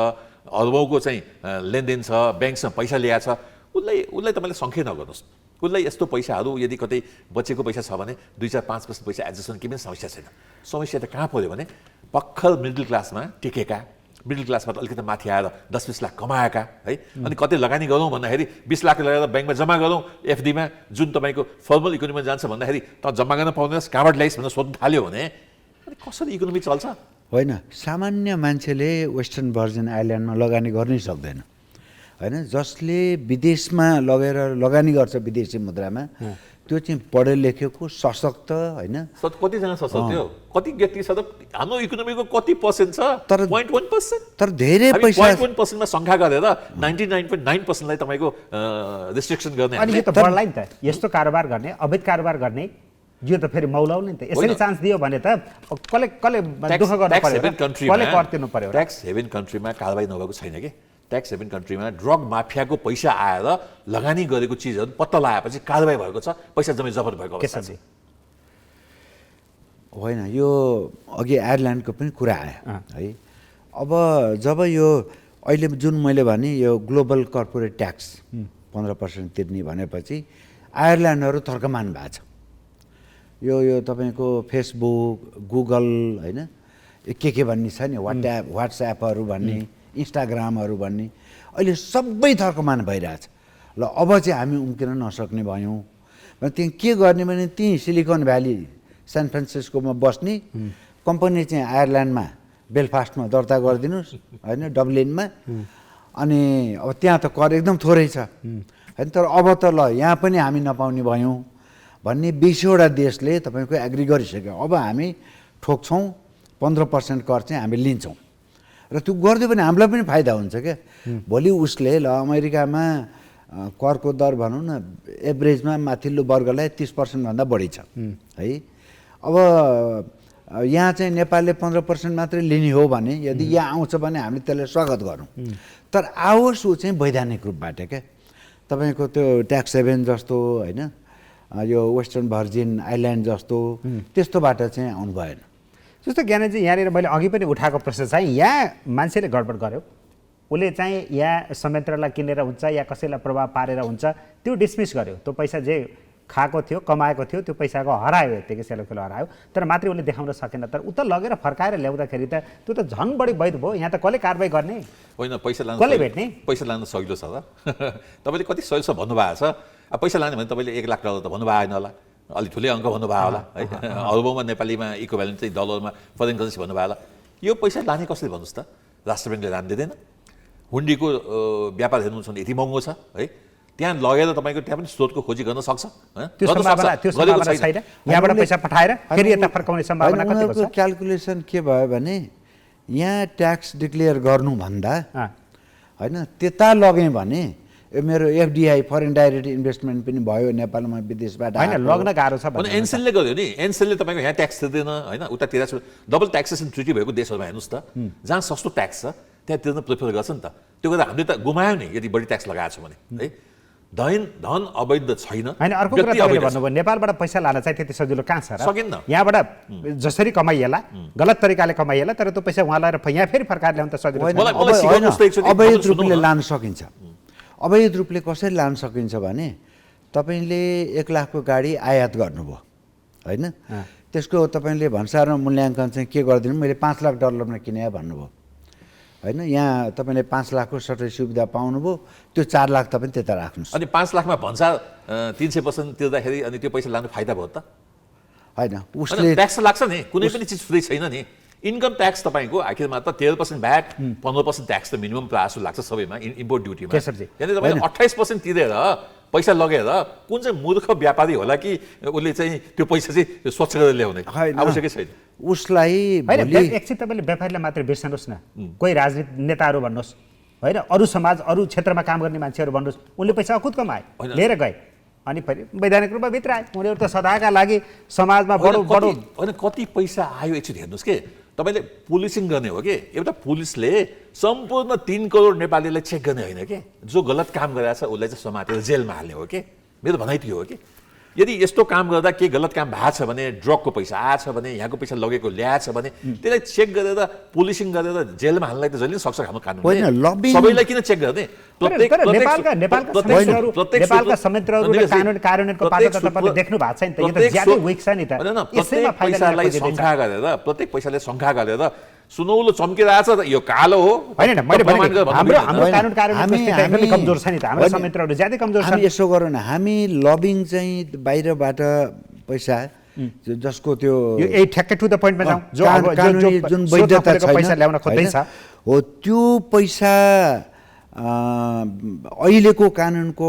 अरबौँको चाहिँ लेनदेन छ, ब्याङ्कसँग पैसा ल्याएको छ, उसलाई तपाईँले सङ्ख्या नगर्नुहोस्। उसलाई यस्तो पैसाहरू यदि कतै बचेको पैसा छ भने 2-4-5% पैसा एडजस्ट गर्ने केही पनि समस्या छैन। समस्या त कहाँ पऱ्यो भने भर्खर मिडल क्लासमा टिकेका, मिडल क्लासमा त अलिकति माथि आएर 10-20 लाख कमाएका है, अनि कतै लगानी गरौँ भन्दाखेरि 20 लाख लगाएर ब्याङ्कमा जम्मा गरौँ एफडीमा, जुन तपाईँको फर्मल इकोनोमीमा जान्छ भन्दाखेरि त जम्मा गर्न पाउँदैनस्, कहाँबाट ल्याइस् भनेर सोध्नु थाल्यो भने अनि कसरी इकोनोमी चल्छ? होइन, सामान्य मान्छेले वेस्टर्न भर्जिन आइल्यान्डमा लगानी गर्नै सक्दैन होइन। जसले विदेशमा लगेर लगानी गर्छ विदेशी मुद्रामा त्यो चाहिँ पढे लेखेको सशक्त होइन। कतिजना सशक्त हो, कति व्यक्ति छ त? हाम्रो इकोनोमीको कति पर्सेन्ट छ? तर 0.1%। तर धेरै पैसा 0.1%मा सङ्ख्या गरेर 99.9%लाई तपाईँको रिस्ट्रिक्सन गर्ने। अनि यो त बढ्ला नि त, यस्तो कारोबार गर्ने, अवैध कारोबार गर्ने, यो त फेरि मौलाउने नि त। यसरी चान्स दियो भने त कसले दुःख गर्नु पर्यो, कसले कर तिर्नु पर्यो? ट्याक्स हेभन कन्ट्रीमा कारबाही नभएको छैन कि ट्याक्स हेभन कन्ट्रीमा ड्रग माफियाको पैसा आएर लगानी गरेको चिजहरू पत्ता लगाएपछि कारबाही भएको छ, पैसा जम्मै जफत भएको अवस्था छ। होइन, यो अघि आयरल्यान्डको पनि कुरा आयो है। अब जब यो अहिले जुन मैले भने यो ग्लोबल कर्पोरेट ट्याक्स 15% तिर्ने भनेपछि आयरल्यान्डहरू थर्कमान भएको छ। यो तपाईँको फेसबुक, गुगल होइन, के भन्ने छ नि, व्हाट्सएपहरू भन्ने, इन्स्टाग्रामहरू भन्ने, अहिले सबै थर्कमान भइरहेछ। ल अब चाहिँ हामी उम्किन नसक्ने भयौँ। त्यहाँ के गर्ने भने त्यहीँ सिलिकन भ्याली सान फ्रान्सिस्कोमा बस्ने कम्पनी चाहिँ आयरल्यान्डमा बेलफास्टमा दर्ता गरिदिनुहोस् होइन, डब्लिनमा। अनि अब त्यहाँ त कर एकदम थोरै छ होइन, तर अब त ल यहाँ पनि हामी नपाउने भयौँ भन्ने 20वटा देशले तपाईँको एग्री गरिसक्यो। अब हामी ठोक्छौँ, 15% कर चाहिँ हामी लिन्छौँ र त्यो गरिदियो भने हामीलाई पनि फाइदा हुन्छ क्या। भोलि उसले ल अमेरिकामा करको दर भनौँ न एभरेजमा माथिल्लो वर्गलाई 30% भन्दा बढी छ है। अब यहाँ चाहिँ नेपालले 15% मात्रै लिने हो भने यदि यहाँ आउँछ भने हामीले त्यसलाई स्वागत गरौँ। तर आओस् ऊ चाहिँ वैधानिक रूपबाट क्या, तपाईँको त्यो ट्याक्स हेभन जस्तो होइन, यो वेस्टर्न भर्जिन आइल्यान्ड जस्तो त्यस्तोबाट चाहिँ आउनु भएन। जस्तो ज्ञानजी यहाँनिर मैले अघि पनि उठाएको प्रश्न चाहिँ यहाँ मान्छेले गडबड गर्यो, उसले चाहिँ यहाँ संयन्त्रलाई किनेर हुन्छ या कसैलाई प्रभाव पारेर हुन्छ, त्यो डिसमिस गर्यो। त्यो पैसा जे खाएको थियो, कमाएको थियो, त्यो पैसाको हरायो, यत्तिकै सेलोखेलो हरायो, तर मात्रै उसले देखाउन सकेन। तर उता लगेर फर्काएर ल्याउँदाखेरि त त्यो त झन् बढी वैध भयो। यहाँ त कसले कारबाही गर्ने? होइन, पैसा लानु कसले भेट्ने? पैसा लानु सजिलो छ त। तपाईँले कति सजिलो छ भन्नुभएको छ। अब पैसा लाने भने तपाईँले $1 लाख त भन्नु भएन होला, अलि ठुलै अङ्क भन्नुभयो होला है। अरबौँमा नेपालीमा इक्विभ्यालेन्ट चाहिँ डलरमा फरेन करेन्सी भन्नुभयो होला। यो पैसा लाने कसले भन्नुहोस् त? राष्ट्र ब्याङ्कले लान दिँदैन। हुन्डीको व्यापार हेर्नुहुन्छ भने यति महँगो छ है, त्यहाँ लगेर तपाईँको त्यहाँ पनि स्रोतको खोजी गर्न सक्छ। त्यो सम्भावना छैन। यहाँबाट पैसा पठाएर फेरि यता फर्काउने सम्भावना कति छ? क्याल्कुलेसन के भयो भने यहाँ ट्याक्स डिक्लेयर गर्नुभन्दा होइन त्यता लगेँ भने मेरो एफडिआई फरेन डाइरेक्ट इन्भेस्टमेन्ट पनि भयो नेपालमा विदेशबाट। होइन, लग्न गाह्रो छ। एनसेलले गर्यो नि, एनसेलले तपाईँको यहाँ ट्याक्स तिर्दैन होइन, उता तिर्छ। डबल ट्याक्सेसन ट्रिटी भएको देशहरूमा हेर्नुहोस् त, जहाँ सस्तो ट्याक्स छ त्यहाँ तिर्न प्रिफर गर्छ नि त। त्यो गर्दा हामीले त गुमायो नि यदि बढी ट्याक्स लगाएको छ भने है। धन अवैध छैन। होइन, अर्को कुरा तपाईँले भन्नुभयो नेपालबाट पैसा लान चाहिँ त्यति सजिलो कहाँ छ र? सकिन्न। यहाँबाट जसरी कमाइएला, गलत तरिकाले कमाइएला, तर त्यो पैसा उहाँ लगाएर यहाँ फेरि फर्काएर ल्याउन त सजिलो छैन। अवैध रूपले लान सकिन्छ। अवैध रूपले कसरी लान सकिन्छ भने तपाईँले 1 लाखको गाडी आयात गर्नुभयो होइन, त्यसको तपाईँले भन्सारमा मूल्याङ्कन चाहिँ के गरिदिनु, मैले $5 लाख किने भन्नुभयो होइन, यहाँ तपाईँले 5 लाखको सटरी सुविधा पाउनुभयो, त्यो 4 लाख तपाईँ त्यता राख्नुहोस्। अनि 5 लाखमा भन्सा 300% तिर्दाखेरि अनि त्यो पैसा लानु फाइदा भयो त? होइन, उसले ट्याक्स लाग्छ नि, कुनै पनि चिज फ्री छैन नि। इन्कम ट्याक्स तपाईँको आखिरमा त 13% भ्याट, 15% ट्याक्स त मिनिमम प्रायः लाग्छ सबैमा इम्पोर्ट ड्युटीमा। यानि तपाईँले 28% तिरेर पैसा लगेर कुन चाहिँ मूर्ख व्यापारी होला कि उसले चाहिँ त्यो पैसा चाहिँ स्वच्छ गरेर ल्याउने? आवश्यकै छैन। उसलाई एकछिन तपाईँले व्यापारीलाई मात्रै बिर्सनुहोस् न, कोही राजनीति नेताहरू भन्नुहोस् होइन, अरू समाज अरू क्षेत्रमा काम गर्ने मान्छेहरू भन्नुहोस्, उनले पैसा खुद कमाए लिएर गए अनि फेरि वैधानिक रूपमा भित्र आए। उनीहरू त सदाका लागि समाजमा बडो होइन, कति पैसा आयो एकचोटि हेर्नुहोस् के। तपाईँले पुलिसिङ गर्ने हो कि एउटा पुलिसले सम्पूर्ण 3 करोड नेपालीलाई चेक गर्ने होइन कि, जो गलत काम गरिरहेको छ उसलाई चाहिँ समातेर जेलमा हाल्ने हो कि। मेरो भनाइ त्यो हो कि यदि यस्तो काम गर्दा के गलत काम भएको छ भने, ड्रगको पैसा आएछ भने, यहाँको पैसा लगेको ल्याएछ भने त्यसलाई चेक गरेर पुलिसिङ गरेर जेलमा हाल्नलाई त जहिले सक्छ हाम्रो कानुन। सबैलाई किन चेक गर्ने? नेपालका संयन्त्रहरूले कार्यान्वयनको पाटो त तपाईँले देख्नु भएको छ नि त, यो त ज्यादै विक छ नि त। यसैमा पैसालाई शङ्का गरेर, प्रत्येक पैसाले शङ्का गरेर सुनौलो चम्किरहेछ त यो कालो हो। होइन, मैले भनेको हाम्रो कानुन कार्यान्वयनको स्थिति एकदमै कमजोर छ नि त, हाम्रो संयन्त्रहरू ज्यादै कमजोर छन्। हामी यसो गरौँ न, हामी लबिङ चाहिँ बाहिरबाट पैसा जसको त्यो यही ठ्याक्कै टु द पोइन्टमा जाउँ, जुन वैधता पैसा ल्याउन खोज्दैछ हो त्यो पैसा अहिलेको कानुनको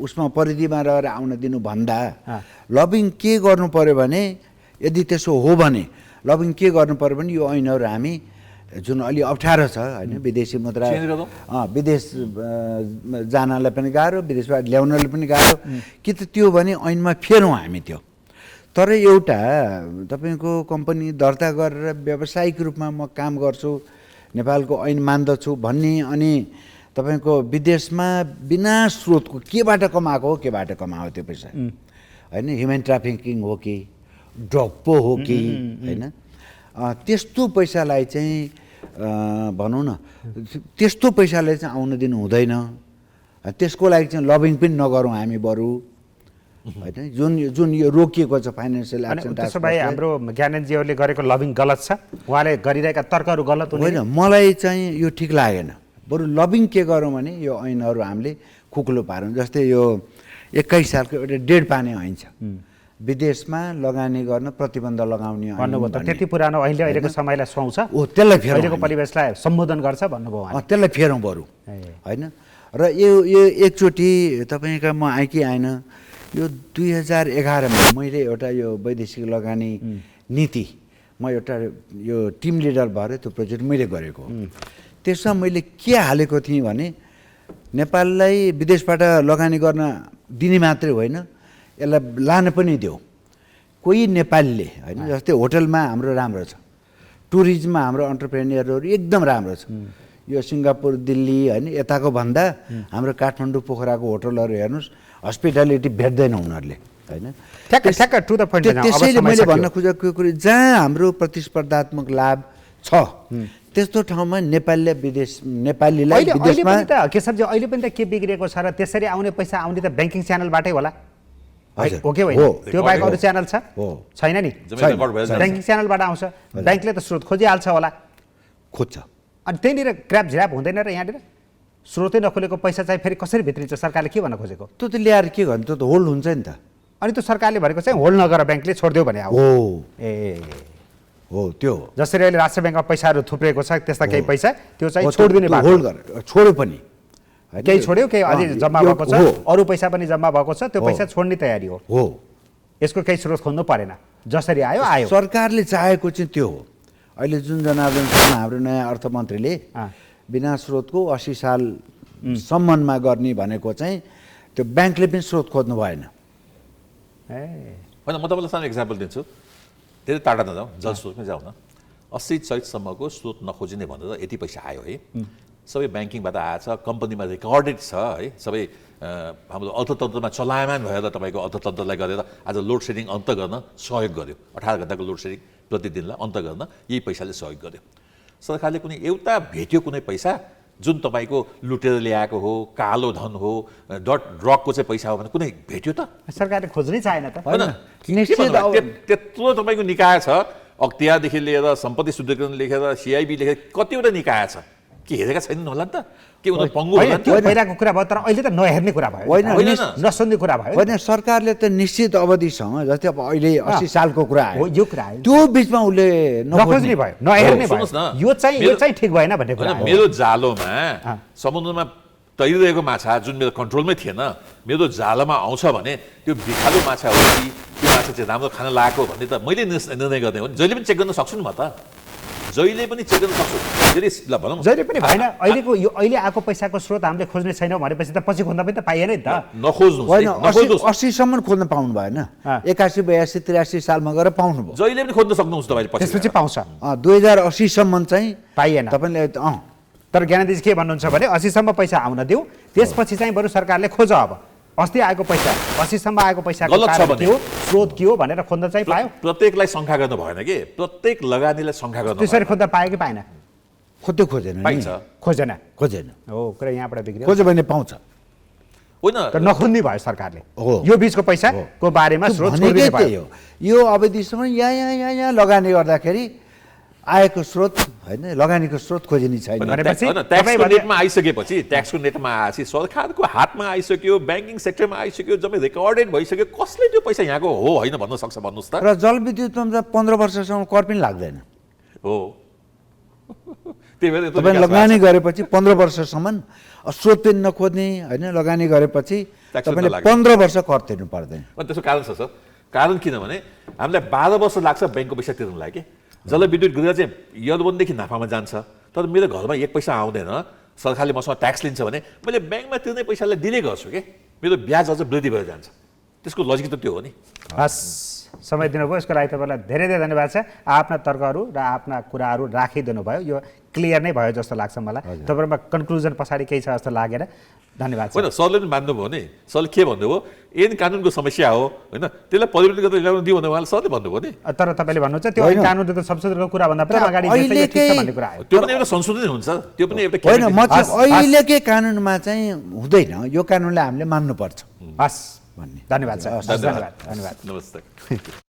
उसमा परिधिमा रहेर आउन दिनुभन्दा लबिङ के गर्नु पर्यो भने, यदि त्यसो हो भने लबिङ के गर्नु पर्यो भने यो ऐनहरू हामी जुन अलि अप्ठ्यारो छ होइन, विदेशी मुद्रा विदेश जानलाई पनि गाह्रो, विदेशबाट ल्याउनलाई पनि गाह्रो कि त त्यो भने ऐनमा फेरौँ हामी त्यो। तर एउटा तपाईँको कम्पनी दर्ता गरेर व्यावसायिक रूपमा म काम गर्छु, नेपालको ऐन मान्दछु भन्ने अनि तपाईँको विदेशमा बिना स्रोतको केबाट कमाएको हो केबाट कमायो त्यो पैसा होइन ह्युमन ट्राफिकिङ हो कि ड्रग पो हो कि होइन त्यस्तो पैसालाई चाहिँ भनौँ न त्यस्तो पैसाले चाहिँ आउन दिनु हुँदैन त्यसको लागि चाहिँ लबिङ पनि नगरौँ हामी बरु होइन जुन जुन यो रोकिएको छ फाइनेन्सियल एक्सन त्यसो भए हाम्रो ज्ञानेन्द्रजीहरूले गरेको लबिङ गलत छ उहाँले गरिरहेका तर्कहरू गलत होइन मलाई चाहिँ यो ठिक लागेन बरु लबिङ के गरौँ भने यो ऐनहरू हामीले खुकुलो पारौँ जस्तै यो 21 सालको एउटा डेढ पाने ऐन छ विदेशमा लगानी गर्न प्रतिबन्ध लगाउने ऐन भन्नुभयो त त्यति पुरानो अहिलेको समयलाई सुहाउँछ हो त्यसलाई फेरौँ अहिलेको परिवेशलाई सम्बोधन गर्छ भन्नुभयो उहाँले त्यसलाई फेरौँ बरु होइन र यो एकचोटि तपाईँका म आएँ कि आएन यो 2011मा मैले एउटा यो वैदेशिक लगानी नीति म एउटा यो टिम लिडर भएर त्यो प्रोजेक्ट मैले गरेको त्यसमा मैले के हालेको थिएँ भने नेपाललाई विदेशबाट लगानी गर्न दिने मात्रै होइन यसलाई लान पनि देऊ कोही नेपालीले होइन जस्तै होटलमा हाम्रो राम्रो छ टुरिज्ममा हाम्रो अन्टरप्रेनियरहरू एकदम राम्रो छ यो सिङ्गापुर दिल्ली होइन यताको भन्दा हाम्रो काठमाडौँ पोखराको होटलहरू हेर्नुहोस् हस्पिटालिटी भेट्दैन उनीहरूले होइन ठ्याक्क टु द पोइन्ट त्यसैले मैले भन्न खोजेको कुरो जहाँ हाम्रो प्रतिस्पर्धात्मक लाभ छ त्यस्तो ठाउँमा नेपालीलाई विदेशमा केशवजी अहिले पनि त के बिग्रिएको छ र त्यसरी आउने पैसा आउने त ब्याङ्किङ च्यानलबाटै होला हजुर हो कि होइन त्यो बाहेक अरू च्यानल छ छैन नि ब्याङ्किङ च्यानलबाट आउँछ ब्याङ्कले त स्रोत खोजिहाल्छ होला खोज्छ अनि त्यहीँनिर ग्राप झ्राप हुँदैन र यहाँनिर स्रोतै नखोलेको पैसा चाहिँ फेरि कसरी भित्रिन्छ सरकारले के भन्न खोजेको त्यो त ल्याएर के गर्नु त्यो त होल्ड हुन्छ नि त अनि त्यो सरकारले भनेको चाहिँ होल्ड नगर ब्याङ्कले छोडिदियो भने हो ए हो त्यो जसरी अहिले राष्ट्र ब्याङ्कमा पैसाहरू थुप्रिएको छ त्यस्ता केही पैसा त्यो चाहिँ छोडिदिने बाटो होल्ड गरेर छोड्यो पनि केही छोड्यो केही अझै जम्मा भएको छ अरू पैसा पनि जम्मा भएको छ त्यो पैसा छोड्ने तयारी हो यसको केही स्रोत खोज्नु परेन जसरी आयो आयो सरकारले चाहेको चाहिँ त्यो हो अहिले जुन जनार्दन शर्मा हाम्रो नयाँ अर्थमन्त्रीले बिना स्रोतको 80 सालसम्ममा गर्ने भनेको चाहिँ त्यो ब्याङ्कले पनि स्रोत खोज्नु भएन होइन म तपाईँलाई सानो इक्जाम्पल दिन्छु धेरै टाढा नजाउँ जलस्रोतमै जाउँ न 80 चैतसम्मको स्रोत नखोजिने भनेर यति पैसा आयो है सबै ब्याङ्किङबाट आएछ कम्पनीमा रेकर्डेड छ है सबै हाम्रो अर्थतन्त्रमा चलायमान भएर तपाईँको अर्थतन्त्रलाई गरेर आज लोड सेडिङ अन्त गर्न सहयोग गर्यो 18 घन्टाको लोड सेडिङ प्रतिदिनलाई अन्त गर्न यही पैसाले सहयोग गर्यो सरकारले कुनै एउटा भेट्यो कुनै पैसा जुन तपाईँको लुटेर ल्याएको हो कालो धन हो ड्रगको चाहिँ पैसा हो भने कुनै भेट्यो त सरकारले खोज्नै चाहेन त त्यत्रो तपाईँको निकाय छ अख्तियारदेखि लिएर सम्पत्ति शुद्धिकरण लेखेर सिआइबी लेखेर कतिवटा निकाय छ के हेरेका छैनन् होला नि त के उनीहरू पङ्गु होला त्यो पहिलाको कुरा भयो तर अहिले त नहेर्ने कुरा भयो नसुन्ने कुरा भयो होइन सरकारले त निश्चित अवधिसम्म जस्तै अब अहिले 80 सालको कुरा हो यो कुरा आयो त्यो बिचमा उसले नखोज्ने भयो नहेर्ने भयो यो चाहिँ ठिक भएन भन्ने कुरा मेरो जालोमा समुद्रमा तैरिरहेको माछा जुन मेरो कन्ट्रोलमै थिएन मेरो जालोमा आउँछ भने त्यो बिखालु माछा हो कि त्यो माछा चाहिँ राम्रो खान लागेको भन्ने त मैले निर्णय गर्ने हो नि जहिले पनि चेक गर्न सक्छु नि म त जहिले पनि चेक गर्न सक्छु जहिले पनि भएन अहिलेको यो अहिले आएको पैसाको स्रोत हामीले खोज्ने छैनौँ भनेपछि त पछि खोज्दा पनि त पाइएन नि त नखोज्नु होइन 80 सम्म खोज्न पाउनु भएन 81 82 83 सालमा गएर पाउनु भयो जहिले पनि खोज्न सक्नुहुन्छ तपाईले त्यसपछि पाउँछ 2080 सम्म चाहिँ पाइएन तपाईले तर ज्ञानेन्द्रजी के भन्नुहुन्छ भने 80 सम्म पैसा आउन दिउ त्यसपछि चाहिँ बरु सरकारले खोज अब अस्ति आएको पैसा 80 सम्म आएको पैसा के हो स्रोत के हो भनेर खोज्न चाहिँ पायो प्रत्येकलाई शङ्का गर्नु भएन कि प्रत्येक लगानीलाई शङ्का गर्नु त्यसरी खोज्दा पायो कि पाएन खोजेन खोजेन हो कुरा यहाँबाट बिग्रियो खोज्यो भने पाउँछ होइन तर नखोज्ने भयो सरकारले यो बीचको पैसाको बारेमा स्रोत छोडिदिनु भयो यो अवधिसम्म यहाँ लगानी गर्दाखेरि आएको स्रोत होइन लगानीको स्रोत खोजिने छैन ट्याक्सको नेटमा आइसकेपछि ट्याक्सको नेटमा आएपछि सरकारको हातमा आइसक्यो ब्याङ्किङ सेक्टरमा आइसक्यो जम्मै रेकर्डेड भइसक्यो कसले त्यो पैसा यहाँको हो होइन भन्न सक्छ भन्नुहोस् त र जलविद्युतमा 15 वर्षसम्म कर पनि लाग्दैन हो त्यही भएर तपाईँ लगानी गरेपछि 15 वर्षसम्म स्रोत पनि नखोज्ने होइन लगानी गरेपछि तपाईँले 15 वर्ष कर तिर्नु पर्दैन अनि त्यसको कारण छ सर कारण किनभने हामीलाई 12 वर्ष लाग्छ ब्याङ्कको पैसा तिर्नुलाई कि जलविद्युत गृह चाहिँ यदवनदेखि नाफामा जान्छ तर मेरो घरमा एक पैसा आउँदैन सरकारले मसँग ट्याक्स लिन्छ भने मैले ब्याङ्कमा तिर्ने पैसालाई दिने गर्छु कि मेरो ब्याज अझ वृद्धि भएर जान्छ त्यसको लजिक त त्यो हो नि हस् समय दिनुभयो यसको लागि तपाईँलाई धेरै धेरै धन्यवाद छ आफ्ना तर्कहरू र आफ्ना कुराहरू राखिदिनु भयो यो क्लियर नै भयो जस्तो लाग्छ मलाई। तपाईँमा कन्क्लुजन पछाडि केही छ जस्तो लागेर धन्यवाद सर। होइन, सरले पनि मान्नुभयो नि। सरले के भन्नुभयो, ऐन कानुनको समस्या हो होइन, त्यसलाई परिवर्तन गरेर ल्याउन दियो भने उहाँले सरले भन्नुभयो नि। तर तपाईँले भन्नुहुन्छ त्यो ऐन कानुन त संशोधनको कुरा भन्दा पनि अगाडि यसैले ठिक छ भन्ने कुरा आयो। त्यो पनि एउटा संशोधन हुन्छ, त्यो पनि एउटा होइन, म cabinet- चाहिँ अहिलेकै कानुनमा चाहिँ हुँदैन, यो कानुनलाई हामीले मान्नुपर्छ हस् भन्ने। धन्यवाद सर। धन्यवाद धन्यवाद। नमस्ते।